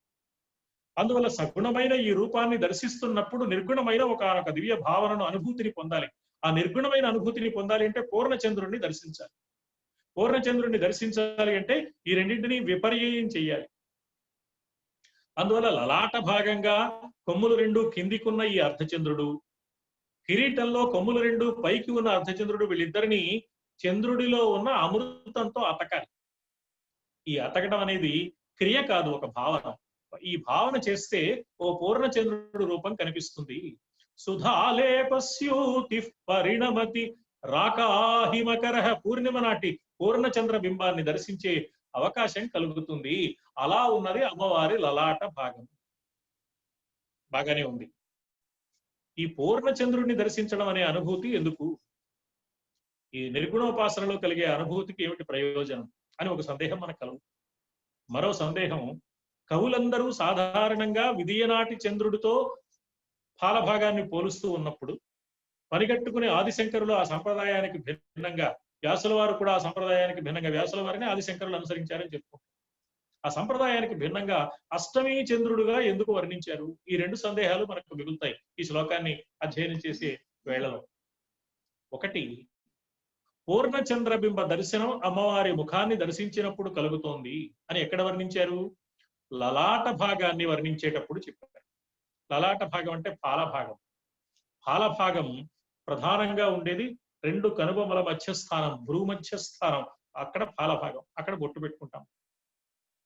D: అందువల్ల సగుణమైన ఈ రూపాన్ని దర్శిస్తున్నప్పుడు నిర్గుణమైన ఒక దివ్య భావనను అనుభూతిని పొందాలి. ఆ నిర్గుణమైన అనుభూతిని పొందాలి అంటే పూర్ణచంద్రుణ్ణి దర్శించాలి. పూర్ణచంద్రుణ్ణి దర్శించాలి అంటే ఈ రెండింటినీ విపర్యయం చెయ్యాలి. అందువల్ల లలాట భాగంగా కొమ్ములు రెండు కిందికున్న ఈ అర్ధచంద్రుడు, కిరీటంలో కొమ్ములు రెండు పైకి ఉన్న అర్ధచంద్రుడు, వీళ్ళిద్దరిని చంద్రుడిలో ఉన్న అమృతంతో అతకాలి. ఈ అతకడం అనేది క్రియ కాదు, ఒక భావన. ఈ భావన చేస్తే ఓ పూర్ణచంద్రుడు రూపం కనిపిస్తుంది. సుధాలేపస్యూతి పరిణమతి రాకాహిమకర, పూర్ణిమ నాటి పూర్ణచంద్ర బింబాన్ని దర్శించే అవకాశం కలుగుతుంది. అలా ఉన్నది అమ్మవారి లలాట భాగం. బాగానే ఉంది. ఈ పూర్ణచంద్రుడిని దర్శించడం అనే అనుభూతి ఎందుకు? ఈ నిర్గుణోపాసనలో కలిగే అనుభూతికి ఏమిటి ప్రయోజనం అని ఒక సందేహం మనకు కలుగు. మరో సందేహం, కవులందరూ సాధారణంగా విదియనాటి చంద్రుడితో ఫాలభాగాన్ని పోలుస్తూ ఉన్నప్పుడు పనిగట్టుకునే ఆదిశంకరులు ఆ సంప్రదాయానికి భిన్నంగా, వ్యాసుల వారు కూడా ఆ సంప్రదాయానికి భిన్నంగా, వ్యాసుల వారిని ఆదిశంకరులు అనుసరించారని చెప్పుకుంటారు. ఆ సంప్రదాయానికి భిన్నంగా అష్టమి చంద్రుడుగా ఎందుకు వర్ణించారు? ఈ రెండు సందేహాలు మనకు మిగులుతాయి ఈ శ్లోకాన్ని అధ్యయనం చేసే వేళలో. ఒకటి, పూర్ణచంద్రబింబ దర్శనం అమ్మవారి ముఖాన్ని దర్శించినప్పుడు కలుగుతోంది అని ఎక్కడ వర్ణించారు? లలాట భాగాన్ని వర్ణించేటప్పుడు చెప్పారు. లలాట భాగం అంటే పాలభాగం. పాలభాగం ప్రధానంగా ఉండేది రెండు కనుబొమ్మల మధ్యస్థానం, భ్రూమధ్యస్థానం, అక్కడ పాలభాగం, అక్కడ బొట్టు పెట్టుకుంటాం.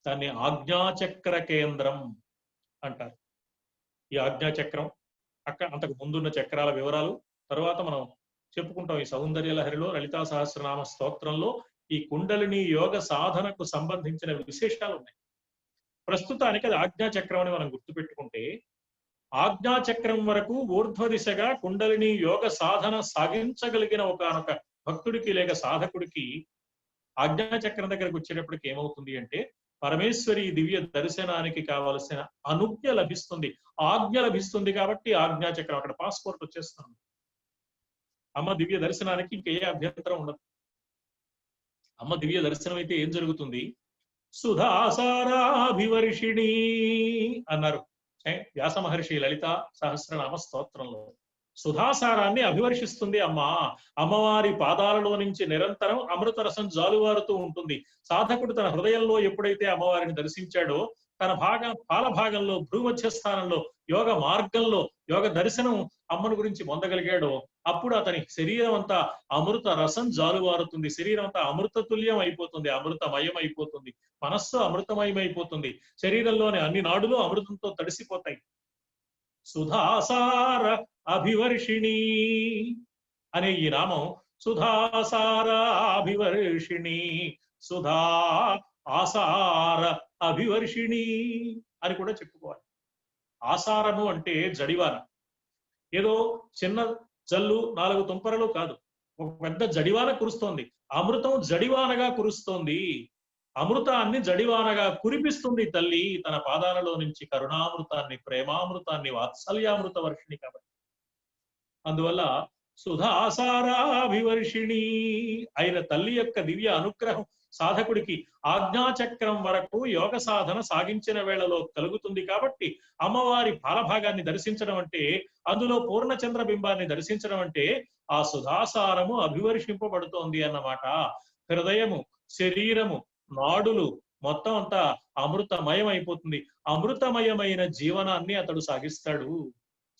D: దాన్ని ఆజ్ఞాచక్ర కేంద్రం అంటారు. ఈ ఆజ్ఞాచక్రం అంతకు ముందున్న చక్రాల వివరాలు తర్వాత మనం చెప్పుకుంటాం. ఈ సౌందర్య లహరిలో, లలితా సహస్రనామ స్తోత్రంలో ఈ కుండలిని యోగ సాధనకు సంబంధించిన విశేషాలు ఉన్నాయి. ప్రస్తుతానికి అది ఆజ్ఞాచక్రం అని మనం గుర్తుపెట్టుకుంటే, ఆజ్ఞాచక్రం వరకు ఊర్ధ్వ దిశగా కుండలిని యోగ సాధన సాగించగలిగిన ఒకనొక భక్తుడికి లేక సాధకుడికి ఆజ్ఞాచక్రం దగ్గరకు వచ్చేటప్పటికి ఏమవుతుంది అంటే, పరమేశ్వరి దివ్య దర్శనానికి కావలసిన అనుజ్ఞ లభిస్తుంది, ఆజ్ఞ లభిస్తుంది. కాబట్టి ఆజ్ఞాచక్రం, అక్కడ పాస్పోర్ట్ వచ్చేస్తుంది. అమ్మ దివ్య దర్శనానికి ఇంకే అభ్యంతరం ఉండదు. అమ్మ దివ్య దర్శనం అయితే ఏం జరుగుతుంది? సుధాసారాభివర్షిణి అన్నారు వ్యాస మహర్షి లలిత సహస్రనామ స్తోత్రంలో. సుధాసారాన్ని అభివర్షిస్తుంది అమ్మ. అమ్మవారి పాదాలలో నుంచి నిరంతరం అమృతరసం జాలువారుతూ ఉంటుంది. సాధకుడు తన హృదయంలో ఎప్పుడైతే అమ్మవారిని దర్శించాడో, తన పాలభాగంలో భ్రూమధ్యస్థానంలో యోగ మార్గంలో యోగ దర్శనం అమ్మను గురించి పొందగలిగాడో, అప్పుడు అతని శరీరం అంతా అమృత రసం జాలువారుతుంది. శరీరం అంతా అమృతతుల్యం అయిపోతుంది, అమృతమయం అయిపోతుంది. మనస్సు అమృతమయం అయిపోతుంది. శరీరంలోని అన్ని నాడులు అమృతంతో తడిసిపోతాయి. సుధాసార అభివర్షిణి అనే ఈ నామం సుధాసార అభివర్షిణి, సుధా ఆసార అభివర్షిణి అని కూడా చెప్పుకోవాలి. ఆసారము అంటే జడివాన, ఏదో చిన్న జల్లు 4 తుంపరలు కాదు, ఒక పెద్ద జడివాన కురుస్తోంది. అమృతం జడివానగా కురుస్తోంది. అమృతాన్ని జడివానగా కురిపిస్తుంది తల్లి తన పాదాలలో నుంచి కరుణామృతాన్ని, ప్రేమామృతాన్ని, వాత్సల్యామృత వర్షిణి కాబట్టి. అందువల్ల సుధాసారాభివర్షిణి అయిన తల్లి యొక్క దివ్య అనుగ్రహం సాధకుడికి ఆజ్ఞాచక్రం వరకు యోగ సాధన సాగించిన వేళలో కలుగుతుంది. కాబట్టి అమ్మవారి పాలభాగాన్ని దర్శించడం అంటే, అందులో పూర్ణచంద్ర బింబాన్ని దర్శించడం అంటే ఆ సుధాసారము అభివర్షింపబడుతోంది అన్నమాట. హృదయము, శరీరము, నాడులు మొత్తం అంతా అమృతమయం అయిపోతుంది. అమృతమయమైన జీవనాన్ని అతడు సాగిస్తాడు.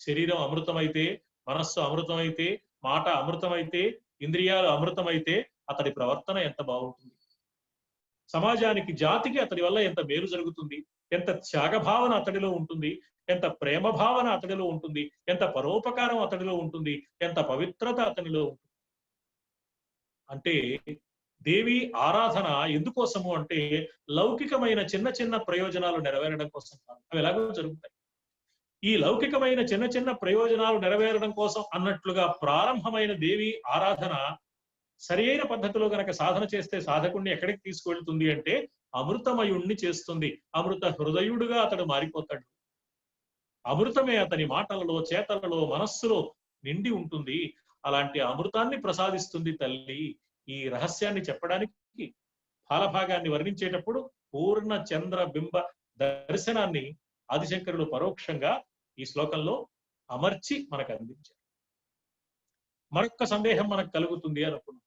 D: శరీరం అమృతమైతే, మనస్సు అమృతమైతే, మాట అమృతమైతే, ఇంద్రియాలు అమృతమైతే అతడి ప్రవర్తన ఎంత బాగుంటుంది, సమాజానికి, జాతికి అతడి వల్ల ఎంత మేలు జరుగుతుంది, ఎంత త్యాగభావన అతడిలో ఉంటుంది, ఎంత ప్రేమ భావన అతడిలో ఉంటుంది, ఎంత పరోపకారం అతడిలో ఉంటుంది, ఎంత పవిత్రత అతనిలో ఉంటుంది. అంటే దేవి ఆరాధన ఎందుకోసము అంటే లౌకికమైన చిన్న చిన్న ప్రయోజనాలు నెరవేరడం కోసం కాదు. అవి ఎలాగో జరుగుతాయి. ఈ లౌకికమైన చిన్న చిన్న ప్రయోజనాలు నెరవేరడం కోసం అన్నట్లుగా ప్రారంభమైన దేవి ఆరాధన సరైన పద్ధతిలో గనక సాధన చేస్తే సాధకుణ్ణి ఎక్కడికి తీసుకువెళ్తుంది అంటే అమృతమయుణ్ణి చేస్తుంది. అమృత హృదయుడుగా అతడు మారిపోతాడు. అమృతమే అతని మాటలలో, చేతలలో, మనస్సులో నిండి ఉంటుంది. అలాంటి అమృతాన్ని ప్రసాదిస్తుంది తల్లి. ఈ రహస్యాన్ని చెప్పడానికి ఫలభాగాన్ని వర్ణించేటప్పుడు పూర్ణ చంద్ర బింబ దర్శనాన్ని ఆదిశంకరులు పరోక్షంగా ఈ శ్లోకంలో అమర్చి మనకు అందించారు. మరొక్క సందేహం మనకు కలుగుతుంది అనుకున్నాం.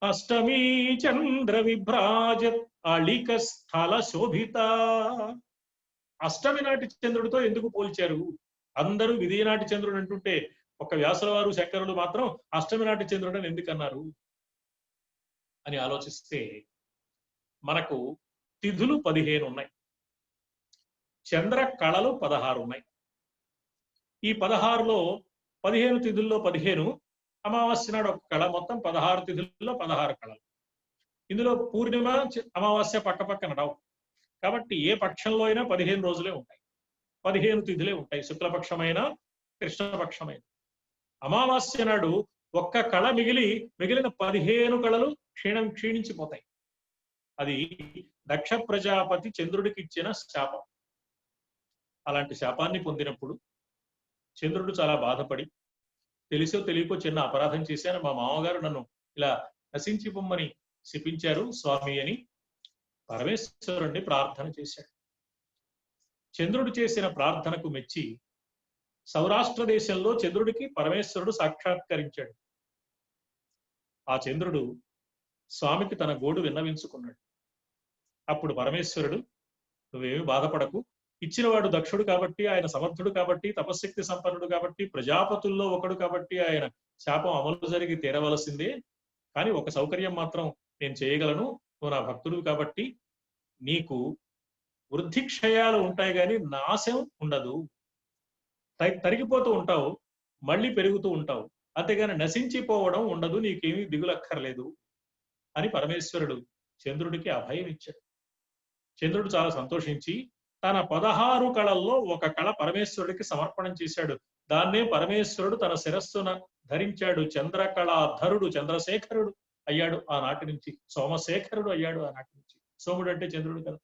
D: అష్టమీ చంద్ర విభ్రాజ అళిక స్థల శోభిత. అష్టమి నాటి చంద్రుడితో ఎందుకు పోల్చారు? అందరూ విధియ నాటి చంద్రుడు అంటుంటే ఒక వ్యాసుల వారు, శంకరులు మాత్రం అష్టమి నాటి చంద్రుడు అని ఎందుకన్నారు అని ఆలోచిస్తే మనకు తిథులు 15 ఉన్నాయి, చంద్ర కళలు 16 ఉన్నాయి. ఈ 16లో 15 తిథుల్లో 15 అమావాస్య నాడు ఒక కళ, మొత్తం 16 తిథుల్లో 16 కళలు. ఇందులో పూర్ణిమ అమావాస్య పక్క పక్కన రావు కాబట్టి ఏ పక్షంలో అయినా 15 రోజులే ఉంటాయి, 15 తిథులే ఉంటాయి, శుక్లపక్షమైన కృష్ణపక్షమైన. అమావాస్య నాడు ఒక్క కళ మిగిలిన 15 కళలు క్షీణించిపోతాయి. అది దక్ష ప్రజాపతి చంద్రుడికి ఇచ్చిన శాపం. అలాంటి శాపాన్ని పొందినప్పుడు చంద్రుడు చాలా బాధపడి, తెలిసో తెలియకో చిన్న అపరాధం చేశాను, మా మామగారు నన్ను ఇలా నశించిపోమ్మని శపించారు స్వామి అని పరమేశ్వరుణ్ణి ప్రార్థన చేశాడు. చంద్రుడు చేసిన ప్రార్థనకు మెచ్చి సౌరాష్ట్ర దేశంలో చంద్రుడికి పరమేశ్వరుడు సాక్షాత్కరించాడు. ఆ చంద్రుడు స్వామికి తన గోడు విన్నవించుకున్నాడు. అప్పుడు పరమేశ్వరుడు, నువ్వేమి బాధపడకు, ఇచ్చినవాడు దక్షుడు కాబట్టి, ఆయన సమర్థుడు కాబట్టి, తపశక్తి సంపన్నుడు కాబట్టి, ప్రజాపతుల్లో ఒకడు కాబట్టి ఆయన శాపం అమలు జరిగి తీరవలసిందే. కానీ ఒక సౌకర్యం మాత్రం నేను చేయగలను, నువ్వు నా భక్తుడు కాబట్టి నీకు వృద్ధి క్షయాలు ఉంటాయి కానీ నాశం ఉండదు. తరిగిపోతూ ఉంటావు, మళ్ళీ పెరుగుతూ ఉంటావు, అంతేగాని నశించిపోవడం ఉండదు, నీకేమీ దిగులక్కర్లేదు అని పరమేశ్వరుడు చంద్రుడికి అభయం ఇచ్చాడు. చంద్రుడు చాలా సంతోషించి తన 16 కళల్లో ఒక కళ పరమేశ్వరుడికి సమర్పణం చేశాడు. దాన్నే పరమేశ్వరుడు తన శిరస్సున ధరించాడు. చంద్రకళాధరుడు, చంద్రశేఖరుడు అయ్యాడు ఆనాటి నుంచి, సోమశేఖరుడు అయ్యాడు ఆనాటి నుంచి. సోముడు అంటే చంద్రుడు కదా.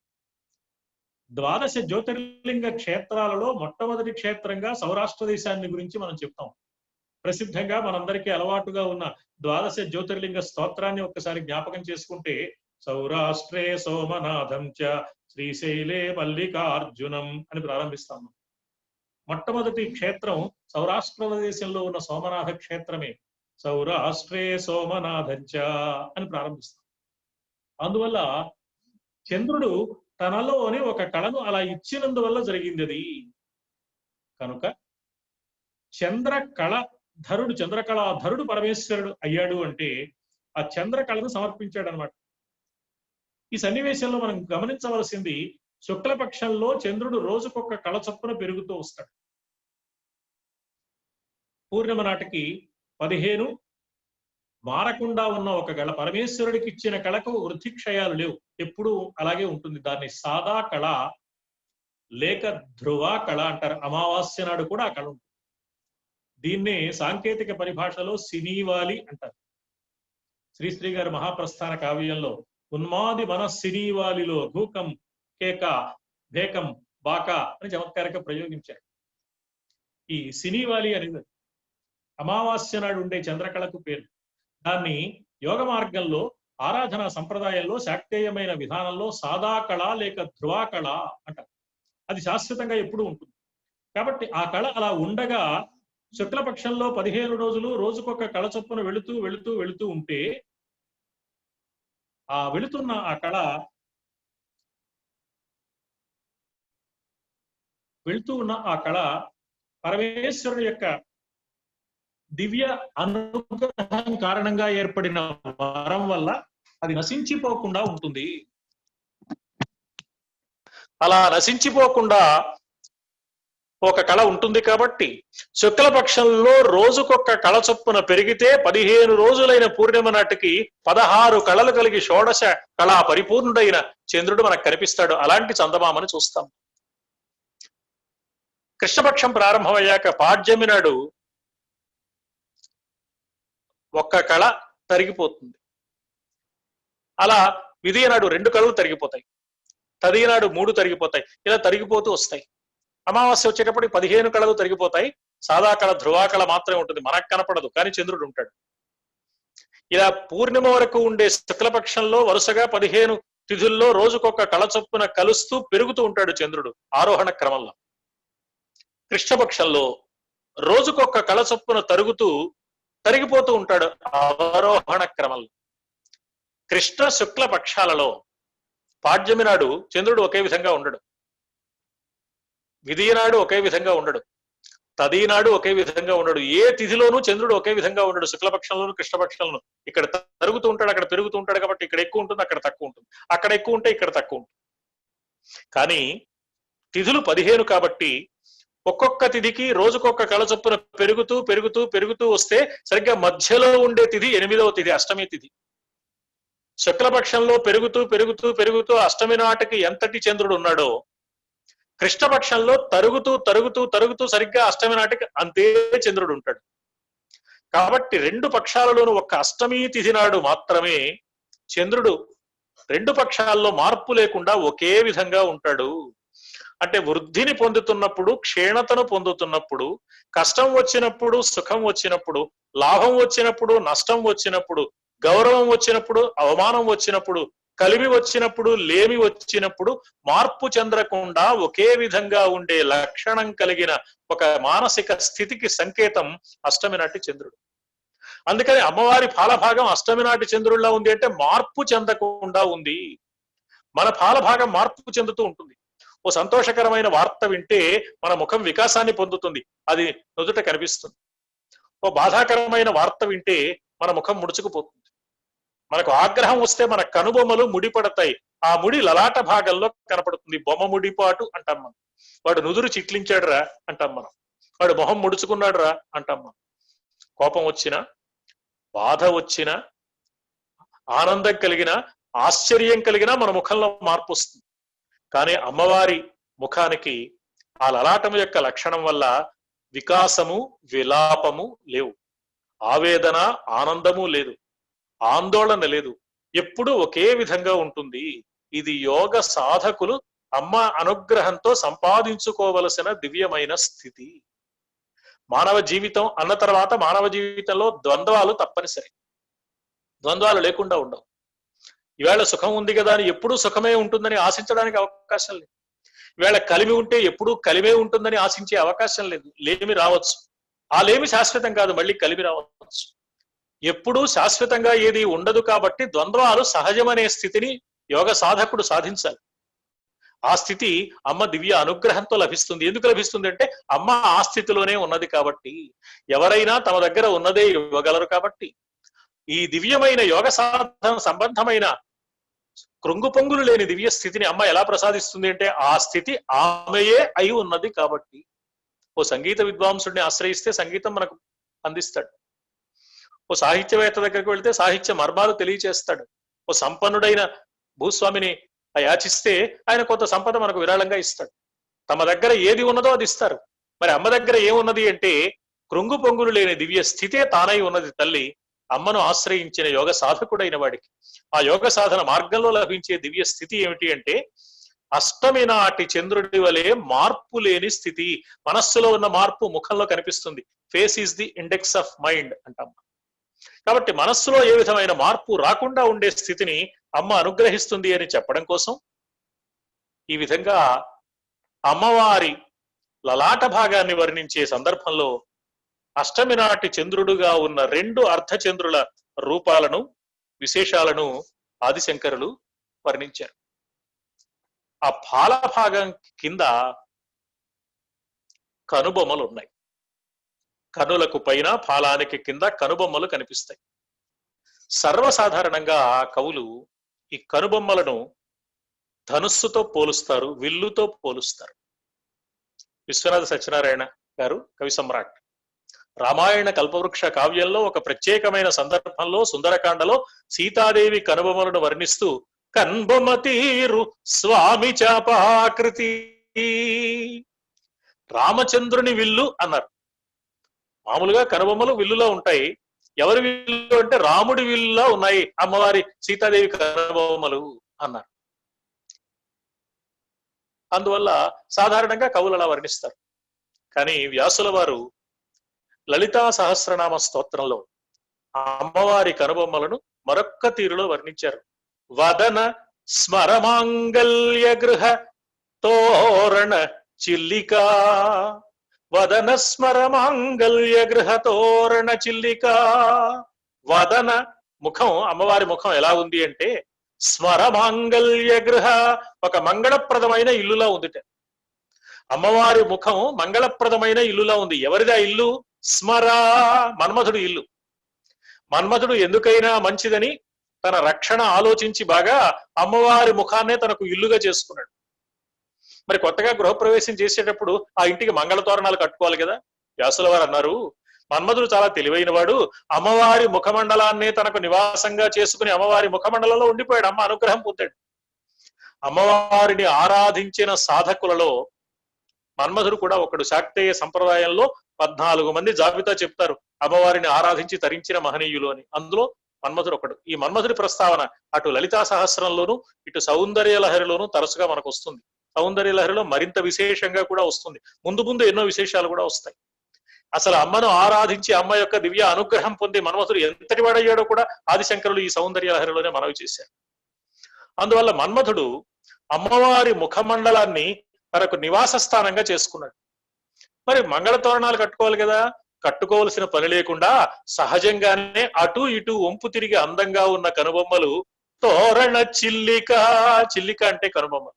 D: 12 జ్యోతిర్లింగ క్షేత్రాలలో మొట్టమొదటి క్షేత్రంగా సౌరాష్ట్ర దేశాన్ని గురించి మనం చెప్తాం. ప్రసిద్ధంగా మనందరికీ అలవాటుగా ఉన్న 12 జ్యోతిర్లింగ స్తోత్రాన్ని ఒక్కసారి జ్ఞాపకం చేసుకుంటే, సౌరాష్ట్రే సోమనాథం చ శ్రీశైలే మల్లికార్జునం అని ప్రారంభిస్తాము. మొట్టమొదటి క్షేత్రం సౌరాష్ట్ర దేశంలో ఉన్న సోమనాథ క్షేత్రమే. సౌరాష్ట్రే సోమనాథం చ అని ప్రారంభిస్తాం. అందువల్ల చంద్రుడు తనలోని ఒక కళను అలా ఇచ్చినందువల్ల జరిగింది అది. కనుక చంద్రకళాధరుడు పరమేశ్వరుడు అయ్యాడు అంటే ఆ చంద్రకళను సమర్పించాడు అనమాట. ఈ సన్నివేశంలో మనం గమనించవలసింది, శుక్లపక్షంలో చంద్రుడు రోజుకొక కళ చొప్పున పెరుగుతూ వస్తాడు. పూర్ణిమ నాటికి 15 మారకుండా ఉన్న ఒక కళ, పరమేశ్వరుడికి ఇచ్చిన కళకు వృద్ధి క్షయాలు లేవు, ఎప్పుడు అలాగే ఉంటుంది. దాన్ని సాదా కళ లేక ధ్రువ కళ అంటారు. అమావాస్య నాడు కూడా ఆ కళ ఉంటుంది. దీన్నే సాంకేతిక పరిభాషలో సినీవాలి అంటారు. శ్రీశ్రీ గారి మహాప్రస్థాన కావ్యంలో ఉన్మాది మన సినీవాలిలో ఘూకం కేక భేకం బాక అని చమత్కారంగా ప్రయోగించారు. ఈ సినీవాలి అనేది అమావాస్య నాడు ఉండే చంద్రకళకు పేరు. దాన్ని యోగ మార్గంలో, ఆరాధన సంప్రదాయంలో, శాక్తేయమైన విధానంలో సాదా కళ లేక ధ్రువ కళ అంటారు. అది శాశ్వతంగా ఎప్పుడు ఉంటుంది. కాబట్టి ఆ కళ అలా ఉండగా శుక్లపక్షంలో 15 రోజులు రోజుకొక కళ చొప్పున వెళుతూ ఉంటే వెళుతున్న ఆ కళ వెళుతూ ఉన్న ఆ కళ పరమేశ్వరుడు యొక్క దివ్య అనుగ్రహం కారణంగా ఏర్పడిన వరం వల్ల అది నశించిపోకుండా ఉంటుంది. అలా నశించిపోకుండా ఒక కళ ఉంటుంది కాబట్టి శుక్లపక్షంలో రోజుకొక కళ చొప్పున పెరిగితే 15 రోజులైన పూర్ణిమ నాటికి 16 కళలు కలిగి షోడశ కళా పరిపూర్ణుడైన చంద్రుడు మనకు కనిపిస్తాడు. అలాంటి చందమామని చూస్తాం. కృష్ణపక్షం ప్రారంభమయ్యాక పాడ్యమి నాడు ఒక్క కళ తరిగిపోతుంది. అలా విధియ నాడు 2 కళలు తరిగిపోతాయి, తదియ నాడు 3 తరిగిపోతాయి. ఇలా తరిగిపోతూ వస్తాయి. అమావాస్య వచ్చేటప్పటికి 15 కళలు తరిగిపోతాయి. సాదా కళ ధ్రువాకళ మాత్రమే ఉంటుంది, మనకు కనపడదు, కానీ చంద్రుడు ఉంటాడు. ఇలా పూర్ణిమ వరకు ఉండే శుక్లపక్షంలో వరుసగా 15 తిథుల్లో రోజుకొక కళ చొప్పున కలుస్తూ పెరుగుతూ ఉంటాడు చంద్రుడు ఆరోహణ క్రమంలో. కృష్ణపక్షంలో రోజుకొక కళ చొప్పున తరిగిపోతూ ఉంటాడు అవరోహణ క్రమంలో. కృష్ణ శుక్ల పక్షాలలో పాడ్యమి నాడు చంద్రుడు ఒకే విధంగా ఉండడు, విధియ నాడు ఒకే విధంగా ఉండడు, తది నాడు ఒకే విధంగా ఉండడు. ఏ తిథిలోనూ చంద్రుడు ఒకే విధంగా ఉండడు. శుక్లపక్షంలోను కృష్ణపక్షంలోను ఇక్కడ తరుగుతూ ఉంటాడు, అక్కడ పెరుగుతూ ఉంటాడు. కాబట్టి ఇక్కడ ఎక్కువ ఉంటుంది, అక్కడ తక్కువ ఉంటుంది. అక్కడ ఎక్కువ ఉంటే ఇక్కడ తక్కువ ఉంటుంది. కానీ తిథులు 15 కాబట్టి ఒక్కొక్క తిథికి రోజుకొక కళ చొప్పున పెరుగుతూ పెరుగుతూ పెరుగుతూ వస్తే సరిగ్గా మధ్యలో ఉండే తిథి 8వ తిథి, అష్టమి తిథి. శుక్లపక్షంలో పెరుగుతూ పెరుగుతూ పెరుగుతూ అష్టమి నాటికి ఎంతటి చంద్రుడు ఉన్నాడో కృష్ణపక్షంలో తరుగుతూ తరుగుతూ తరుగుతూ సరిగ్గా అష్టమి నాటికి అంతే చంద్రుడు ఉంటాడు. కాబట్టి 2 పక్షాలలోనూ ఒక్క అష్టమి తిథి నాడు మాత్రమే చంద్రుడు 2 పక్షాల్లో మార్పు లేకుండా ఒకే విధంగా ఉంటాడు. అంటే వృద్ధిని పొందుతున్నప్పుడు, క్షీణతను పొందుతున్నప్పుడు, కష్టం వచ్చినప్పుడు, సుఖం వచ్చినప్పుడు, లాభం వచ్చినప్పుడు, నష్టం వచ్చినప్పుడు, గౌరవం వచ్చినప్పుడు, అవమానం వచ్చినప్పుడు, కలిమి వచ్చినప్పుడు, లేమి వచ్చినప్పుడు మార్పు చెందకుండా ఒకే విధంగా ఉండే లక్షణం కలిగిన ఒక మానసిక స్థితికి సంకేతం అష్టమి నాటి చంద్రుడు. అందుకని అమ్మవారి పాలభాగం అష్టమి నాటి చంద్రుడిలా ఉంది అంటే మార్పు చెందకుండా ఉంది. మన పాలభాగం మార్పు చెందుతూ ఉంటుంది. ఓ సంతోషకరమైన వార్త వింటే మన ముఖం వికాసాన్ని పొందుతుంది, అది నుదుట కనిపిస్తుంది. ఓ బాధాకరమైన వార్త వింటే మన ముఖం ముడుచుకుపోతుంది. మనకు ఆగ్రహం వస్తే మన కనుబొమ్మలు ముడిపడతాయి, ఆ ముడి లలాట భాగంలో కనపడుతుంది. బొమ్మ ముడిపాటు అంటాం మనం. వాడు నుదురు చిట్లించాడురా అంటాం మనం. వాడు మొహం ముడుచుకున్నాడురా అంటాం మనం. కోపం వచ్చినా, బాధ వచ్చినా, ఆనందం కలిగినా, ఆశ్చర్యం కలిగినా మన ముఖంలో మార్పు వస్తుంది. కానీ అమ్మవారి ముఖానికి ఆ లలాటం యొక్క లక్షణం వల్ల వికాసము, విలాపము లేవు, ఆవేదన, ఆనందము లేదు, ఆందోళన లేదు, ఎప్పుడు ఒకే విధంగా ఉంటుంది. ఇది యోగ సాధకులు అమ్మ అనుగ్రహంతో సంపాదించుకోవలసిన దివ్యమైన స్థితి. మానవ జీవితం అన్న తర్వాత మానవ జీవితంలో ద్వంద్వాలు తప్పనిసరి. ద్వంద్వాలు లేకుండా ఉండవు. ఈవేళ సుఖం ఉంది కదా అని ఎప్పుడూ సుఖమే ఉంటుందని ఆశించడానికి అవకాశం లేదు. ఈవేళ కలిమి ఉంటే ఎప్పుడూ కలిమే ఉంటుందని ఆశించే అవకాశం లేదు. లేమి రావచ్చు, ఆ లేమి శాశ్వతం కాదు, మళ్ళీ కలిమి రావచ్చు. ఎప్పుడూ శాశ్వతంగా ఏది ఉండదు. కాబట్టి ద్వంద్వాలు సహజమనే స్థితిని యోగ సాధకుడు సాధించాలి. ఆ స్థితి అమ్మ దివ్య అనుగ్రహంతో లభిస్తుంది. ఎందుకు లభిస్తుంది అంటే అమ్మ ఆ స్థితిలోనే ఉన్నది కాబట్టి. ఎవరైనా తమ దగ్గర ఉన్నదే ఇవ్వగలరు కాబట్టి ఈ దివ్యమైన యోగ సాధన సంబంధమైన కృంగు పొంగులు లేని దివ్య స్థితిని అమ్మ ఎలా ప్రసాదిస్తుంది అంటే ఆ స్థితి ఆమెయే అయి ఉన్నది కాబట్టి. ఓ సంగీత విద్వాంసుడిని ఆశ్రయిస్తే సంగీతం మనకు అందిస్తాడు. ఓ సాహిత్యవేత్త దగ్గరికి వెళ్తే సాహిత్య మర్మాలు తెలియచేస్తాడు. ఓ సంపన్నుడైన భూస్వామిని యాచిస్తే ఆయన కొంత సంపద మనకు విరాళంగా ఇస్తాడు. తమ దగ్గర ఏది ఉన్నదో అది ఇస్తారు. మరి అమ్మ దగ్గర ఏమున్నది అంటే కృంగు పొంగులు లేని దివ్య స్థితే తానై ఉన్నది తల్లి. అమ్మను ఆశ్రయించిన యోగ సాధకుడైన వాడికి ఆ యోగ సాధన మార్గంలో లభించే దివ్య స్థితి ఏమిటి అంటే అష్టమి నాటి చంద్రుడి వలె మార్పు లేని స్థితి. మనస్సులో ఉన్న మార్పు ముఖంలో కనిపిస్తుంది. Face is the index of mind అంటాం. కాబట్టి మనస్సులో ఏ విధమైన మార్పు రాకుండా ఉండే స్థితిని అమ్మ అనుగ్రహిస్తుంది అని చెప్పడం కోసం ఈ విధంగా అమ్మవారి లలాట భాగాన్ని వర్ణించే సందర్భంలో అష్టమి నాటి చంద్రుడుగా ఉన్న 2 అర్ధచంద్రుల రూపాలను, విశేషాలను ఆదిశంకరులు వర్ణించారు. ఆ పాల భాగం కింద కనుబొమ్మలు ఉన్నాయి. కనులకు పైన పాలానికి కింద కనుబొమ్మలు కనిపిస్తాయి. సర్వసాధారణంగా కవులు ఈ కనుబొమ్మలను ధనుస్సుతో పోలుస్తారు, విల్లుతో పోలుస్తారు. విశ్వనాథ సత్యనారాయణ గారు కవి సమ్రాట్ రామాయణ కల్పవృక్ష కావ్యంలో ఒక ప్రత్యేకమైన సందర్భంలో సుందరకాండలో సీతాదేవి కనుబొమలను వర్ణిస్తూ కన్బొమ తీరు స్వామి చాపాకృతి రామచంద్రుని విల్లు అన్నారు. మామూలుగా కనుబొమ్మలు విల్లులో ఉంటాయి. ఎవరి విల్లు అంటే రాముడి విల్లులా ఉన్నాయి అమ్మవారి సీతాదేవి కనుబొమ్మలు అన్నారు. అందువల్ల సాధారణంగా కవులు అలా వర్ణిస్తారు. కానీ వ్యాసుల వారు లలితా సహస్రనామ స్తోత్రంలో అమ్మవారి కనుబొమ్మలను మరొక్క తీరులో వర్ణించారు. వదన స్మరమాంగల్య గృహ తోరణ చిల్లికా వదన స్మరమాంగల్య గృహ తోరణ చిల్లికా. వదన ముఖం, అమ్మవారి ముఖం ఎలా ఉంది అంటే స్మరమాంగల్య గృహ, ఒక మంగళప్రదమైన ఇల్లులా ఉందిట. అమ్మవారి ముఖం మంగళప్రదమైన ఇల్లులా ఉంది. ఎవరిదా ఇల్లు? స్మర, మన్మధుడు ఇల్లు. మన్మధుడు ఎందుకైనా మంచిదని తన రక్షణ ఆలోచించి బాగా అమ్మవారి ముఖాన్నే తనకు ఇల్లుగా చేసుకున్నాడు. మరి కొత్తగా గృహప్రవేశం చేసేటప్పుడు ఆ ఇంటికి మంగళ తోరణాలు కట్టుకోవాలి కదా. వ్యాసుల వారు అన్నారు, మన్మధుడు చాలా తెలివైన వాడు, అమ్మవారి ముఖమండలాన్నే తనకు నివాసంగా చేసుకుని అమ్మవారి ముఖమండలంలో ఉండిపోయాడు. అమ్మ అనుగ్రహం పొందాడు. అమ్మవారిని ఆరాధించిన సాధకులలో మన్మధుడు కూడా ఒకడు. శాక్తేయ సంప్రదాయంలో 14 మంది జాబితా చెప్తారు అమ్మవారిని ఆరాధించి తరించిన మహనీయులు అని. అందులో మన్మధుడు ఒకడు. ఈ మన్మధుడి ప్రస్తావన అటు లలితా సహస్రంలోను ఇటు సౌందర్య లహరిలోను తరచుగా మనకు వస్తుంది. సౌందర్య లహరిలో మరింత విశేషంగా కూడా వస్తుంది. ముందు ముందు ఎన్నో విశేషాలు కూడా వస్తాయి. అసలు అమ్మను ఆరాధించి అమ్మ యొక్క దివ్య అనుగ్రహం పొంది మన్మధుడు ఎంతటి వాడయ్యాడో కూడా ఆదిశంకరులు ఈ సౌందర్య లహరిలోనే మనవి చేశారు. అందువల్ల మన్మధుడు అమ్మవారి ముఖమండలాన్ని తనకు నివాస స్థానంగా చేసుకున్నాడు. మరి మంగళ తోరణాలు కట్టుకోవాలి కదా. కట్టుకోవలసిన పని లేకుండా సహజంగానే అటు ఇటు వంపు తిరిగి అందంగా ఉన్న కనుబొమ్మలు తోరణ చిల్లిక. చిల్లిక అంటే కనుబొమ్మ.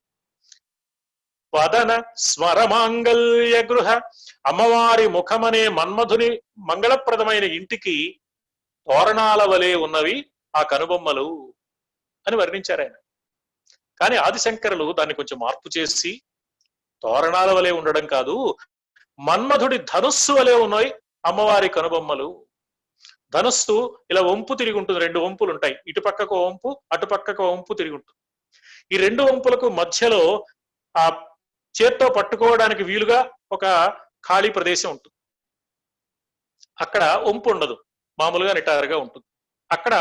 D: వదన స్మరమాంగల్య గృహ, అమ్మవారి ముఖమనే మన్మధుని మంగళప్రదమైన ఇంటికి తోరణాల వలె ఉన్నవి ఆ కనుబొమ్మలు అని వర్ణించారు ఆయన. కానీ ఆదిశంకరులు దాన్ని కొంచెం మార్పు చేసి తోరణాల వలె ఉండడం కాదు, మన్మధుడి ధనుస్సు వలె ఉన్నాయి అమ్మవారి కనుబొమ్మలు. ధనుస్సు ఇలా వంపు తిరిగి ఉంటుంది. 2 వంపులు ఉంటాయి. ఇటు పక్కకు వంపు, అటు పక్కకు వంపు తిరిగి ఉంటుంది. ఈ 2 వంపులకు మధ్యలో ఆ చేత్తో పట్టుకోవడానికి వీలుగా ఒక ఖాళీ ప్రదేశం ఉంటుంది. అక్కడ వంపు ఉండదు, మామూలుగా నిటారుగా ఉంటుంది. అక్కడ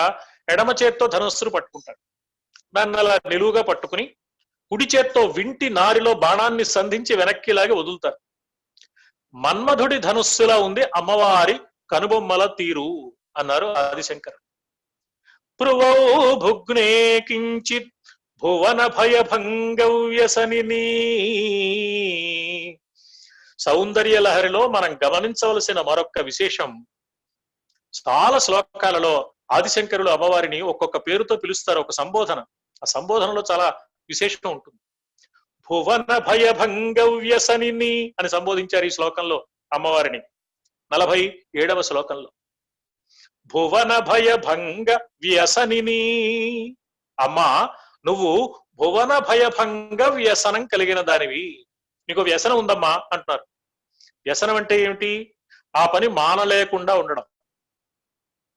D: ఎడమ చేత్తో ధనుస్సును పట్టుకుంటారు. దాన్ని అలా నిలువుగా పట్టుకుని కుడి చేత్తో వింటి నారిలో బాణాన్ని సంధించి వెనక్కి లాగి వదులుతారు. మన్మధుడి ధనుస్సులా ఉంది అమ్మవారి కనుబొమ్మల తీరు అన్నారు ఆదిశంకర్. పృవౌ భుగ్నే కించిత్ భువన భయభంగవ్యసనిని. సౌందర్య లహరిలో మనం గమనించవలసిన మరొక విశేషం, చాలా శ్లోకాలలో ఆదిశంకరులు అమ్మవారిని ఒక్కొక్క పేరుతో పిలుస్తారు. ఒక సంబోధన, ఆ సంబోధనలో చాలా విశేషం ఉంటుంది. భువన భయభంగవ్యసనిని అని సంబోధించారు ఈ శ్లోకంలో అమ్మవారిని. 47వ శ్లోకంలో భువన భయభంగ వ్యసనిని. అమ్మా, నువ్వు భువన భయభంగ వ్యసనం కలిగిన దానివి. నీకు వ్యసనం ఉందమ్మా అంటున్నారు. వ్యసనం అంటే ఏమిటి? ఆ పని మానలేకుండా ఉండడం.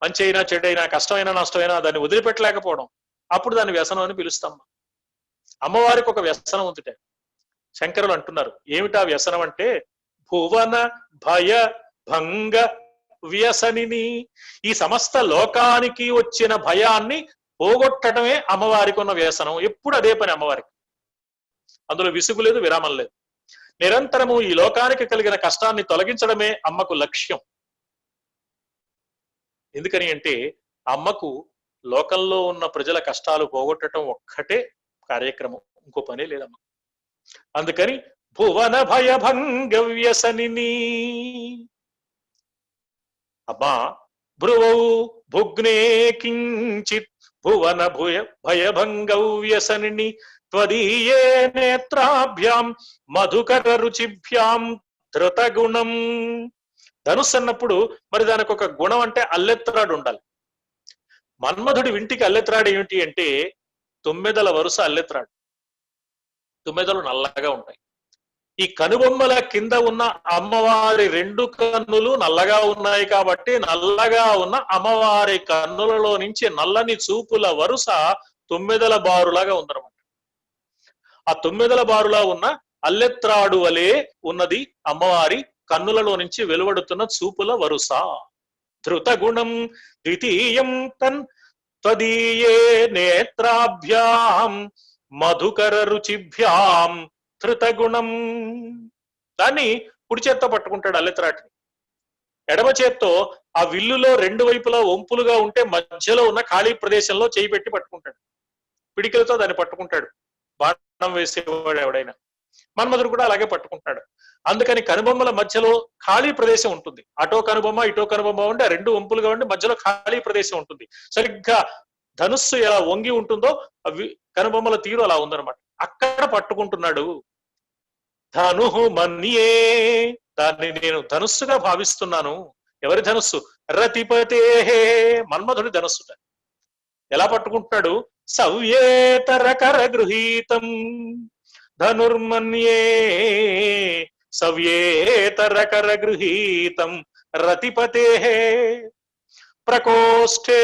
D: మంచి అయినా చెడైనా కష్టమైనా నష్టమైనా దాన్ని వదిలిపెట్టలేకపోవడం, అప్పుడు దాన్ని వ్యసనం అని పిలుస్తాం. అమ్మవారికి ఒక వ్యసనం ఉందిటే. శంకరులు అంటున్నారు, ఏమిటా వ్యసనం అంటే భువన భయ భంగ వ్యసనిని. ఈ సమస్త లోకానికి వచ్చిన భయాన్ని పోగొట్టడమే అమ్మవారికి ఉన్న వ్యసనం. ఎప్పుడు అదే పని అమ్మవారికి. అందులో విసుగు లేదు, విరామం లేదు. నిరంతరము ఈ లోకానికి కలిగిన కష్టాన్ని తొలగించడమే అమ్మకు లక్ష్యం. ఎందుకని అంటే అమ్మకు లోకంలో ఉన్న ప్రజల కష్టాలు పోగొట్టడం ఒక్కటే కార్యక్రమం, ఇంకో పనే లేదమ్మ. అందుకని భువన భయభంగ వ్యసనిని. అమ్మా, భ్రువౌ భుగ్నే కించిత్ భువన భయభంగ వ్యసనిని త్వదీయే నేత్రాభ్యాం మధుకర రుచిభ్యాం ధృతగుణం. ధనుస్సు అన్నప్పుడు మరి దానికి ఒక గుణం అంటే అల్లెత్రాడు ఉండాలి. మన్మధుడి వింటికి అల్లెత్రాడు ఏమిటి అంటే 9 వరుస అల్లెత్రాడు. 9 నల్లగా ఉంటాయి. ఈ కనుబొమ్మల కింద ఉన్న అమ్మవారి 2 కన్నులు నల్లగా ఉన్నాయి కాబట్టి నల్లగా ఉన్న అమ్మవారి కన్నులలో నుంచి నల్లని చూపుల వరుస 9 బారులాగా ఉందన్నమాట. ఆ 9 బారులా ఉన్న అల్లెత్రాడు వలె ఉన్నది అమ్మవారి కన్నులలో నుంచి వెలువడుతున్న చూపుల వరుస. ధృతగుణం ద్వితీయం తన్ త్వదీయే నేత్రాభ్యాం మధుకర రుచిభ్యాం ధృతగుణం. దాన్ని కుడి చేత్తో పట్టుకుంటాడు అల్లెత్రాటిని, ఎడమ చేత్తో ఆ విల్లులో 2 వైపులా వంపులుగా ఉంటే మధ్యలో ఉన్న ఖాళీ ప్రదేశంలో చేయి పెట్టి పట్టుకుంటాడు. పిడికిలతో దాన్ని పట్టుకుంటాడు బాణం వేసేవాడు ఎవడైనా. మన్మధుడు కూడా అలాగే పట్టుకుంటాడు. అందుకని కనుబొమ్మల మధ్యలో ఖాళీ ప్రదేశం ఉంటుంది. అటో కనుబొమ్మ ఇటో కనుబొమ్మ ఉండి 2 వంపులుగా ఉండి మధ్యలో ఖాళీ ప్రదేశం ఉంటుంది. సరిగ్గా ధనుస్సు ఎలా వంగి ఉంటుందో అవి కనుబొమ్మల తీరు అలా ఉందన్నమాట. అక్కడ పట్టుకుంటున్నాడు. ధనుహు మన్యే, దాన్ని నేను ధనుస్సుగా భావిస్తున్నాను. ఎవరి ధనుస్సు? రతిపతే, మన్మధుడి ధనుస్సుట. ఎలా పట్టుకుంటున్నాడు? సవ్యేతర కర గృహీతం ధనుర్మన్యే సవ్యేతర కర గృహీతం రతిపతే ప్రకోష్ఠే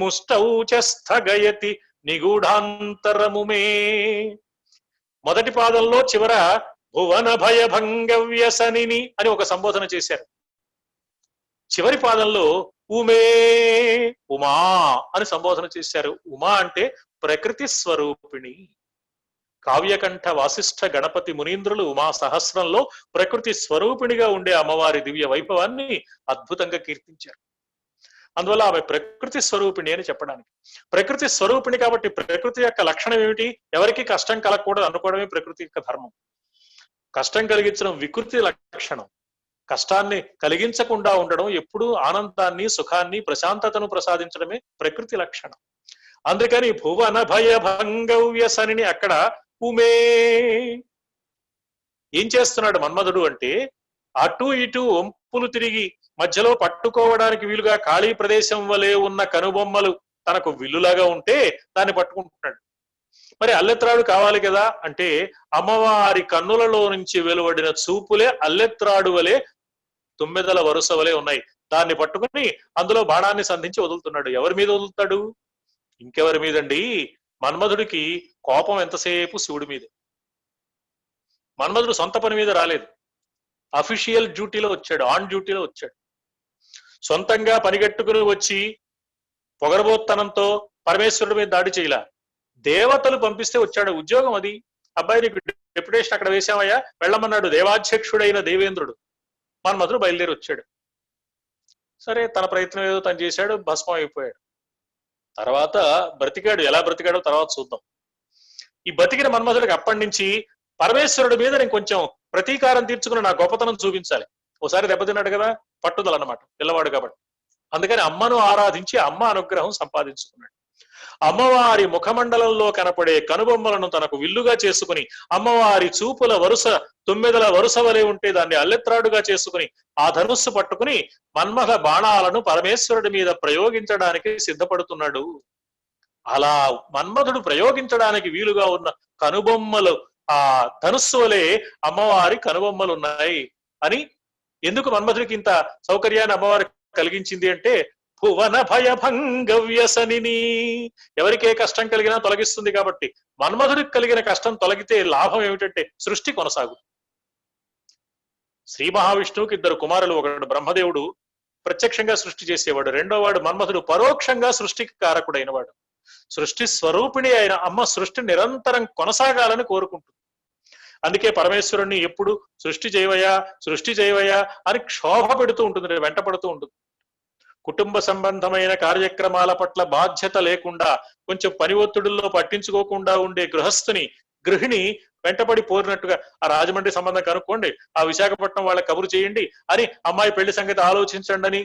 D: ముష్టౌ చ స్థగయతి నిగూఢాంతరముమే. మొదటి పాదంలో చివర భువన భయభంగ వ్యసనిని అని ఒక సంబోధన చేశారు. చివరి పాదంలో ఉమే ఉమా అని సంబోధన చేశారు. ఉమా అంటే ప్రకృతి స్వరూపిణి. కావ్యకంఠ వాసిష్ఠ గణపతి మునీంద్రులు ఉమా సహస్రంలో ప్రకృతి స్వరూపిణిగా ఉండే అమ్మవారి దివ్య వైభవాన్ని అద్భుతంగా కీర్తించారు. అందువల్ల ఆమె ప్రకృతి స్వరూపిణి అని చెప్పడానికి. ప్రకృతి స్వరూపిణి కాబట్టి ప్రకృతి యొక్క లక్షణం ఏమిటి? ఎవరికి కష్టం కలగకూడదు అనుకోవడమే ప్రకృతి యొక్క ధర్మం. కష్టం కలిగించడం వికృతి లక్షణం. కష్టాన్ని కలిగించకుండా ఉండడం, ఎప్పుడూ ఆనందాన్ని సుఖాన్ని ప్రశాంతతను ప్రసాదించడమే ప్రకృతి లక్షణం. అందుకని భువన భయ భంగవ్యసనిని అక్కడ ఉమే. ఏం చేస్తున్నాడు మన్మధుడు అంటే, అటు ఇటు వంపులు తిరిగి మధ్యలో పట్టుకోవడానికి వీలుగా ఖాళీ ప్రదేశం వలె ఉన్న కనుబొమ్మలు తనకు విల్లులాగా ఉంటే దాన్ని పట్టుకుంటున్నాడు. మరి అల్లెత్రాడు కావాలి కదా అంటే, అమ్మవారి కన్నులలో నుంచి వెలువడిన చూపులే అల్లెత్రాడు వలె 9 వరుస వలె ఉన్నాయి. దాన్ని పట్టుకుని అందులో బాణాన్ని సంధించి వదులుతున్నాడు. ఎవరి మీద వదులుతాడు? ఇంకెవరి మీదండి? మన్మధుడికి కోపం ఎంతసేపు శివుడి మీద. మన్మధుడు సొంత పని మీద రాలేదు, అఫీషియల్ డ్యూటీలో వచ్చాడు, ఆన్ డ్యూటీలో వచ్చాడు. సొంతంగా పనిగట్టుకుని వచ్చి పొగరబోత్తనంతో పరమేశ్వరుడి మీద దాడి చేయలా. దేవతలు పంపిస్తే వచ్చాడు. ఉద్యోగం అది. అబ్బాయి నీకు డెప్యుటేషన్ అక్కడ వేశామయ్యా, వెళ్ళమన్నాడు దేవాధ్యక్షుడైన దేవేంద్రుడు. మన్మధుడు బయలుదేరి వచ్చాడు. సరే, తన ప్రయత్నం ఏదో తను చేశాడు, భస్మం అయిపోయాడు. తర్వాత బ్రతికాడు. ఎలా బ్రతికాడో తర్వాత చూద్దాం. ఈ బతికిన మన్మధుడికి అప్పటి నుంచి పరమేశ్వరుడి మీద నేను కొంచెం ప్రతీకారం తీర్చుకుని నా గొప్పతనం చూపించాలి. ఓసారి దెబ్బతిన్నాడు కదా, పట్టుదల అన్నమాట, పిల్లవాడు కాబట్టి. అందుకని అమ్మను ఆరాధించి అమ్మ అనుగ్రహం సంపాదించుకున్నాడు. అమ్మవారి ముఖమండలంలో కనపడే కనుబొమ్మలను తనకు విల్లుగా చేసుకుని, అమ్మవారి చూపుల వరుస 9 వరుస వలె ఉంటే దాన్ని అల్లెత్రాడుగా చేసుకుని ఆ ధనుస్సు పట్టుకుని మన్మథ బాణాలను పరమేశ్వరుడి మీద ప్రయోగించడానికి సిద్ధపడుతున్నాడు. అలా మన్మధుడు ప్రయోగించడానికి వీలుగా ఉన్న కనుబొమ్మలు ఆ ధనుస్సు వలె అమ్మవారి కనుబొమ్మలు ఉన్నాయి అని. ఎందుకు మన్మధుడికి ఇంత సౌకర్యాన్ని అమ్మవారి కలిగించింది అంటే, భువన భయభంగ వ్యసనిని, ఎవరికే కష్టం కలిగినా తొలగిస్తుంది కాబట్టి. మన్మధుడికి కలిగిన కష్టం తొలగితే లాభం ఏమిటంటే సృష్టి కొనసాగు. శ్రీ మహావిష్ణువుకి 2 కుమారులు. ఒకడు బ్రహ్మదేవుడు ప్రత్యక్షంగా సృష్టి చేసేవాడు, రెండోవాడు మన్మధుడు పరోక్షంగా సృష్టికి కారకుడైన వాడు. సృష్టి స్వరూపిణి అయిన అమ్మ సృష్టి నిరంతరం కొనసాగాలని కోరుకుంటుంది. అందుకే పరమేశ్వరుణ్ణి ఎప్పుడు సృష్టి చేయవయ్యా అని క్షోభ పెడుతూ ఉంటుంది, వెంట పడుతూ ఉంటుంది. కుటుంబ సంబంధమైన కార్యక్రమాల పట్ల బాధ్యత లేకుండా, కొంచెం పని ఒత్తిడుల్లో పట్టించుకోకుండా ఉండే గృహిణి వెంటపడి పోరినట్టుగా, ఆ రాజమండ్రి సంబంధం కనుక్కోండి, ఆ విశాఖపట్నం వాళ్ళ కబురు చేయండి అని, అమ్మాయి పెళ్లి సంగతి ఆలోచించండి అని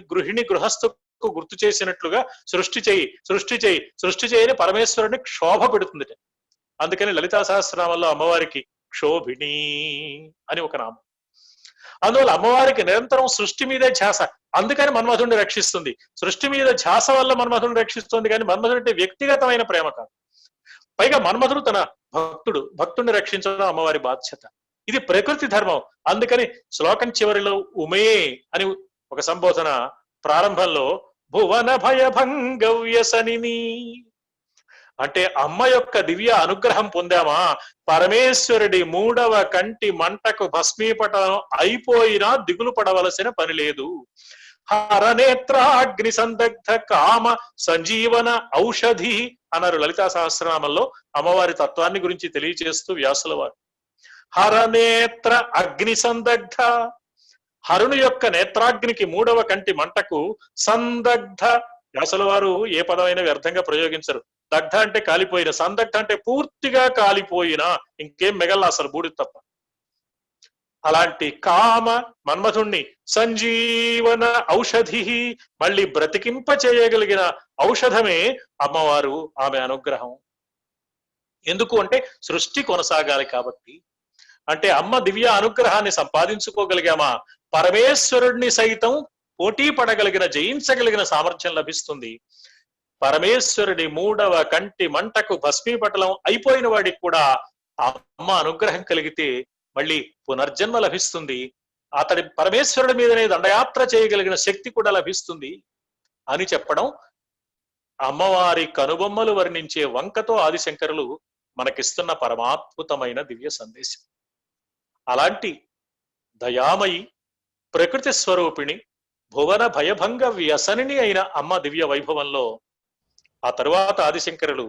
D: గృహస్థుకు గుర్తు చేసినట్లుగా సృష్టి చేయని పరమేశ్వరుని క్షోభ పెడుతుంది. అందుకని లలితా సహస్రనామంలో అమ్మవారికి క్షోభిణి అని ఒక నామం. అందువల్ల అమ్మవారికి నిరంతరం సృష్టి మీదే ధ్యాస. అందుకని మన్మధుడిని రక్షిస్తుంది. సృష్టి మీద ధ్యాస వల్ల మన్మధుడిని రక్షిస్తుంది, కానీ మన్మధుడు అంటే వ్యక్తిగతమైన ప్రేమ కాదు. పైగా మన్మధుడు తన భక్తుడిని రక్షించడం అమ్మవారి బాధ్యత. ఇది ప్రకృతి ధర్మం. అందుకని శ్లోకం చివరిలో ఉమే అని ఒక సంబోధన, ప్రారంభంలో భువన భయభంగ వ్యసనిని అంటే అమ్మ యొక్క దివ్య అనుగ్రహం పొందామా, పరమేశ్వరుడి 3వ కంటి మంటకు భస్మీపటం అయిపోయినా దిగులు పడవలసిన పని లేదు. హరనేత్రాగ్ని సందగ్ధ కామ సంజీవన ఔషధి అన్నారు లలితా సహస్రనామంలో అమ్మవారి తత్వాన్ని గురించి తెలియజేస్తూ వ్యాసుల వారు. హరనేత్ర అగ్ని సందగ్ధ, హరుని యొక్క నేత్రాగ్నికి 3వ కంటి మంటకు సందగ్ధ, వ్యాసుల వారు ఏ పదమైనా వ్యర్థంగా ప్రయోగించరు. దగ్ధ అంటే కాలిపోయిన, సందగ్ధ అంటే పూర్తిగా కాలిపోయిన, ఇంకేం మిగల్లా అసలు బూడిద తప్ప. అలాంటి కామ మన్మథుణ్ణి సంజీవన ఔషధి, మళ్ళీ బ్రతికింప చేయగలిగిన ఔషధమే అమ్మవారు, ఆమె అనుగ్రహం. ఎందుకు అంటే సృష్టి కొనసాగాలి కాబట్టి. అంటే అమ్మ దివ్య అనుగ్రహాన్ని సంపాదించుకోగలిగామా, పరమేశ్వరుడిని సైతం పోటీ పడగలిగిన, జయించగలిగిన సామర్థ్యం లభిస్తుంది. పరమేశ్వరుడి 3వ కంటి మంటకు భస్మీపటలం అయిపోయిన వాడికి కూడా అమ్మ అనుగ్రహం కలిగితే మళ్ళీ పునర్జన్మ లభిస్తుంది. అతడి పరమేశ్వరుడి మీదనే దండయాత్ర చేయగలిగిన శక్తి కూడా లభిస్తుంది అని చెప్పడం అమ్మవారి కనుబొమ్మలు వర్ణించే వంకతో ఆదిశంకరులు మనకిస్తున్న పరమాద్భుతమైన దివ్య సందేశం. అలాంటి దయామయి, ప్రకృతి స్వరూపిణి, భువన భయభంగ వ్యసనిని అయిన అమ్మ దివ్య వైభవంలో ఆ తరువాత ఆదిశంకరులు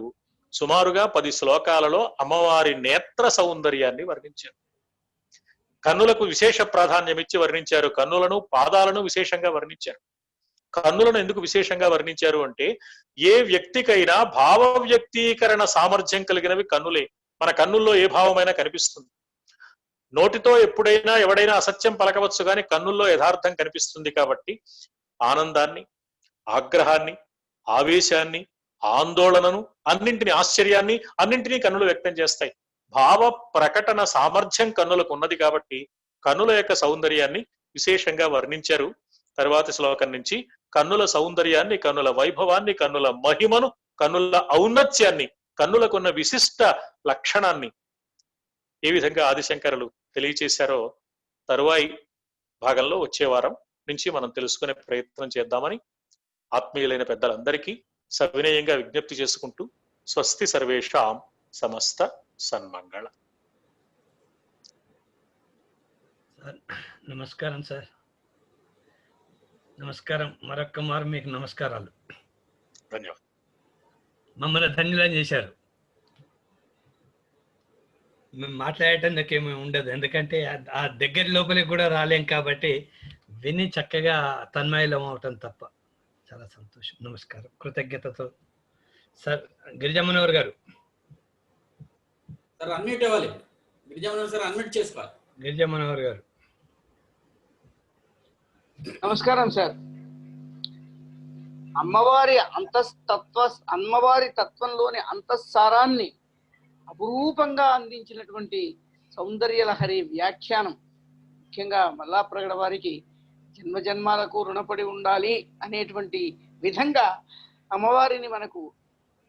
D: సుమారుగా 10 శ్లోకాలలో అమ్మవారి నేత్ర సౌందర్యాన్ని వర్ణించారు. కన్నులకు విశేష ప్రాధాన్యం ఇచ్చి వర్ణించారు. కన్నులను, పాదాలను విశేషంగా వర్ణించారు. కన్నులను ఎందుకు విశేషంగా వర్ణించారు అంటే, ఏ వ్యక్తికైనా భావ వ్యక్తీకరణ సామర్థ్యం కలిగినవి కన్నులే. మన కన్నుల్లో ఏ భావమైనా కనిపిస్తుంది. నోటితో ఎప్పుడైనా ఎవడైనా అసత్యం పలకవచ్చు కానీ కన్నుల్లో యథార్థం కనిపిస్తుంది. కాబట్టి ఆనందాన్ని, ఆగ్రహాన్ని, ఆవేశాన్ని, ఆందోళనను, అన్నింటినీ, ఆశ్చర్యాన్ని అన్నింటినీ కన్నులు వ్యక్తం చేస్తాయి. భావ ప్రకటన సామర్థ్యం కన్నులకు ఉన్నది కాబట్టి కన్నుల యొక్క సౌందర్యాన్ని విశేషంగా వర్ణించారు. తరువాతి శ్లోకం నుంచి కన్నుల సౌందర్యాన్ని, కన్నుల వైభవాన్ని, కన్నుల మహిమను, కన్నుల ఔన్నత్యాన్ని, కన్నులకున్న విశిష్ట లక్షణాన్ని ఏ విధంగా ఆదిశంకరులు తెలియచేశారో తరువాయి భాగంలో వచ్చే వారం నుంచి మనం తెలుసుకునే ప్రయత్నం చేద్దామని ఆత్మీయులైన పెద్దలందరికీ సవినయంగా విజ్ఞప్తి చేసుకుంటూ, స్వస్తి సర్వేషాం సమస్త సన్మంగళ.
A: నమస్కారం సార్, నమస్కారం. మరొక్క మారు మీకు నమస్కారాలు.
D: ధన్యవాదాలు.
A: మమ్మల్ని ధన్యులని చేశారు. మేము మాట్లాడటానికి ఏమీ ఉండదు, ఎందుకంటే ఆ దగ్గర లోపలికి కూడా రాలేం కాబట్టి విని చక్కగా తన్మయలం అవటం తప్ప. చాలా సంతోషం. నమస్కారం, కృతజ్ఞతతో. సార్ గిరిజమ్మనవర్ గారు,
C: సార్ అన్మ్యూట్ అవ్వాలి. గిరిజమ్మనవర్ సార్ అన్మ్యూట్ చేసుకోవాలి.
A: గిరిజమ్మనవర్ గారు
B: నమస్కారం సార్. అమ్మవారి తత్వంలోని అంతఃసారాన్ని అపురూపంగా అందించినటువంటి సౌందర్యలహరి వ్యాఖ్యానం, ముఖ్యంగా మల్లాప్రగడ వారికి జన్మజన్మాలకు రుణపడి ఉండాలి అనేటువంటి విధంగా అమ్మవారిని మనకు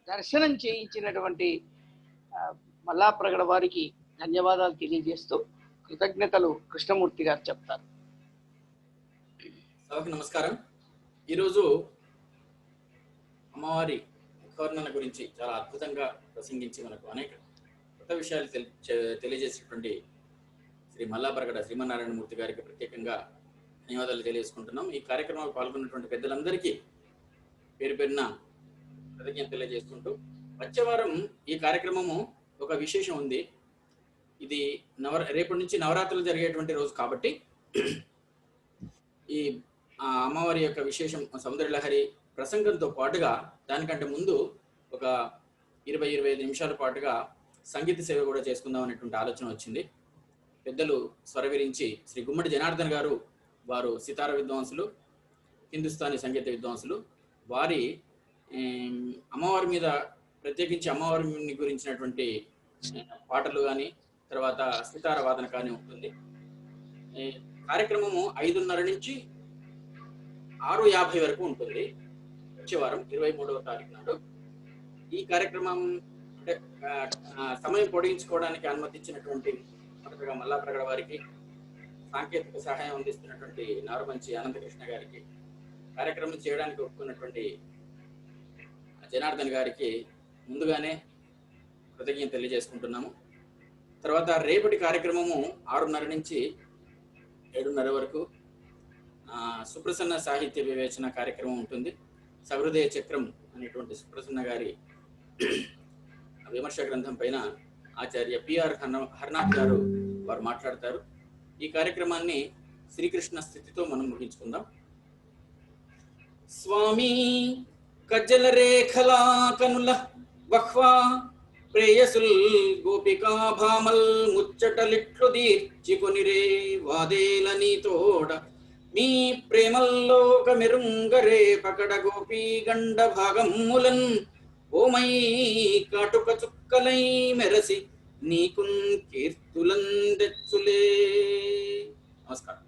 B: దర్శనం చేయించినటువంటి మల్లాప్రగడ వారికి ధన్యవాదాలు తెలియజేస్తూ కృతజ్ఞతలు కృష్ణమూర్తి గారు చెప్తారు.
C: సభకు నమస్కారం. ఈరోజు అమ్మవారి ముఖవర్ణన గురించి చాలా అద్భుతంగా ప్రసంగించి మనకు అనేక కొత్త విషయాలు తెలియజేసినటువంటి శ్రీ మల్లాప్రగడ శ్రీమన్నారాయణమూర్తి గారికి ప్రత్యేకంగా ధన్యవాదాలు తెలియజేసుకుంటున్నాం. ఈ కార్యక్రమంలో పాల్గొన్నటువంటి పెద్దలందరికీ పేరు పేరున కృతజ్ఞత తెలియజేసుకుంటూ, వచ్చే వారం ఈ కార్యక్రమము ఒక విశేషం ఉంది. ఇది రేపటి నుంచి నవరాత్రులు జరిగేటువంటి రోజు కాబట్టి ఈ అమ్మవారి యొక్క విశేషం సౌందర్యలహరి ప్రసంగంతో పాటుగా దానికంటే ముందు ఒక 20-25 నిమిషాల పాటుగా సంగీత సేవ కూడా చేసుకుందాం అనేటువంటి ఆలోచన వచ్చింది. పెద్దలు స్వరవిరించి శ్రీ గుమ్మడి జనార్దన్ గారు, వారు సితార విద్వాంసులు, హిందుస్థానీ సంగీత విద్వాంసులు. వారి అమ్మవారి మీద ప్రత్యేకించి అమ్మవారిని గురించినటువంటి పాటలు కానీ, తర్వాత సితార వాదన కానీ ఉంటుంది. కార్యక్రమము 5:30 నుంచి 6:50 వరకు ఉంటుంది. వచ్చే వారం 23వ తారీఖు నాడు ఈ కార్యక్రమం అంటే సమయం పొడిగించుకోవడానికి అనుమతించినటువంటి మొదటగా మల్లాప్రగడ వారికి, సాంకేతిక సహాయం అందిస్తున్నటువంటి నారుమంచి అనంతకృష్ణ గారికి, కార్యక్రమం చేయడానికి ఒప్పుకున్నటువంటి జనార్దన్ గారికి ముందుగానే కృతజ్ఞత తెలియజేసుకుంటున్నాము. తర్వాత రేపటి కార్యక్రమము 6:30 నుంచి 7:30 వరకు సుప్రసన్న సాహిత్య వివేచన కార్యక్రమం ఉంటుంది. సహృదయ చక్రం అనేటువంటి సుప్రసన్న గారి విమర్శ గ్రంథం పైన ఆచార్య పిఆర్ హర్నాథ్ గారు వారు మాట్లాడతారు. ఈ కార్యక్రమాన్ని శ్రీకృష్ణ స్థితితో మనం ముగించుకుందాం. స్వామి కజ్జల రేఖలా కనుల బహ్వా ప్రేయసుల్ గోపికా భామల్ ముచ్చటలిట్లు దీర్చికొనిరే వాదేల నీతోడ మీ ప్రేమల్లోక మెరుంగరే పకడ గోపీ గండ భాగములన్ ఓమై కాటుక చుక్కలై మెరసి నీకున్ కీర్తులం తెచ్చులే. నమస్కారం.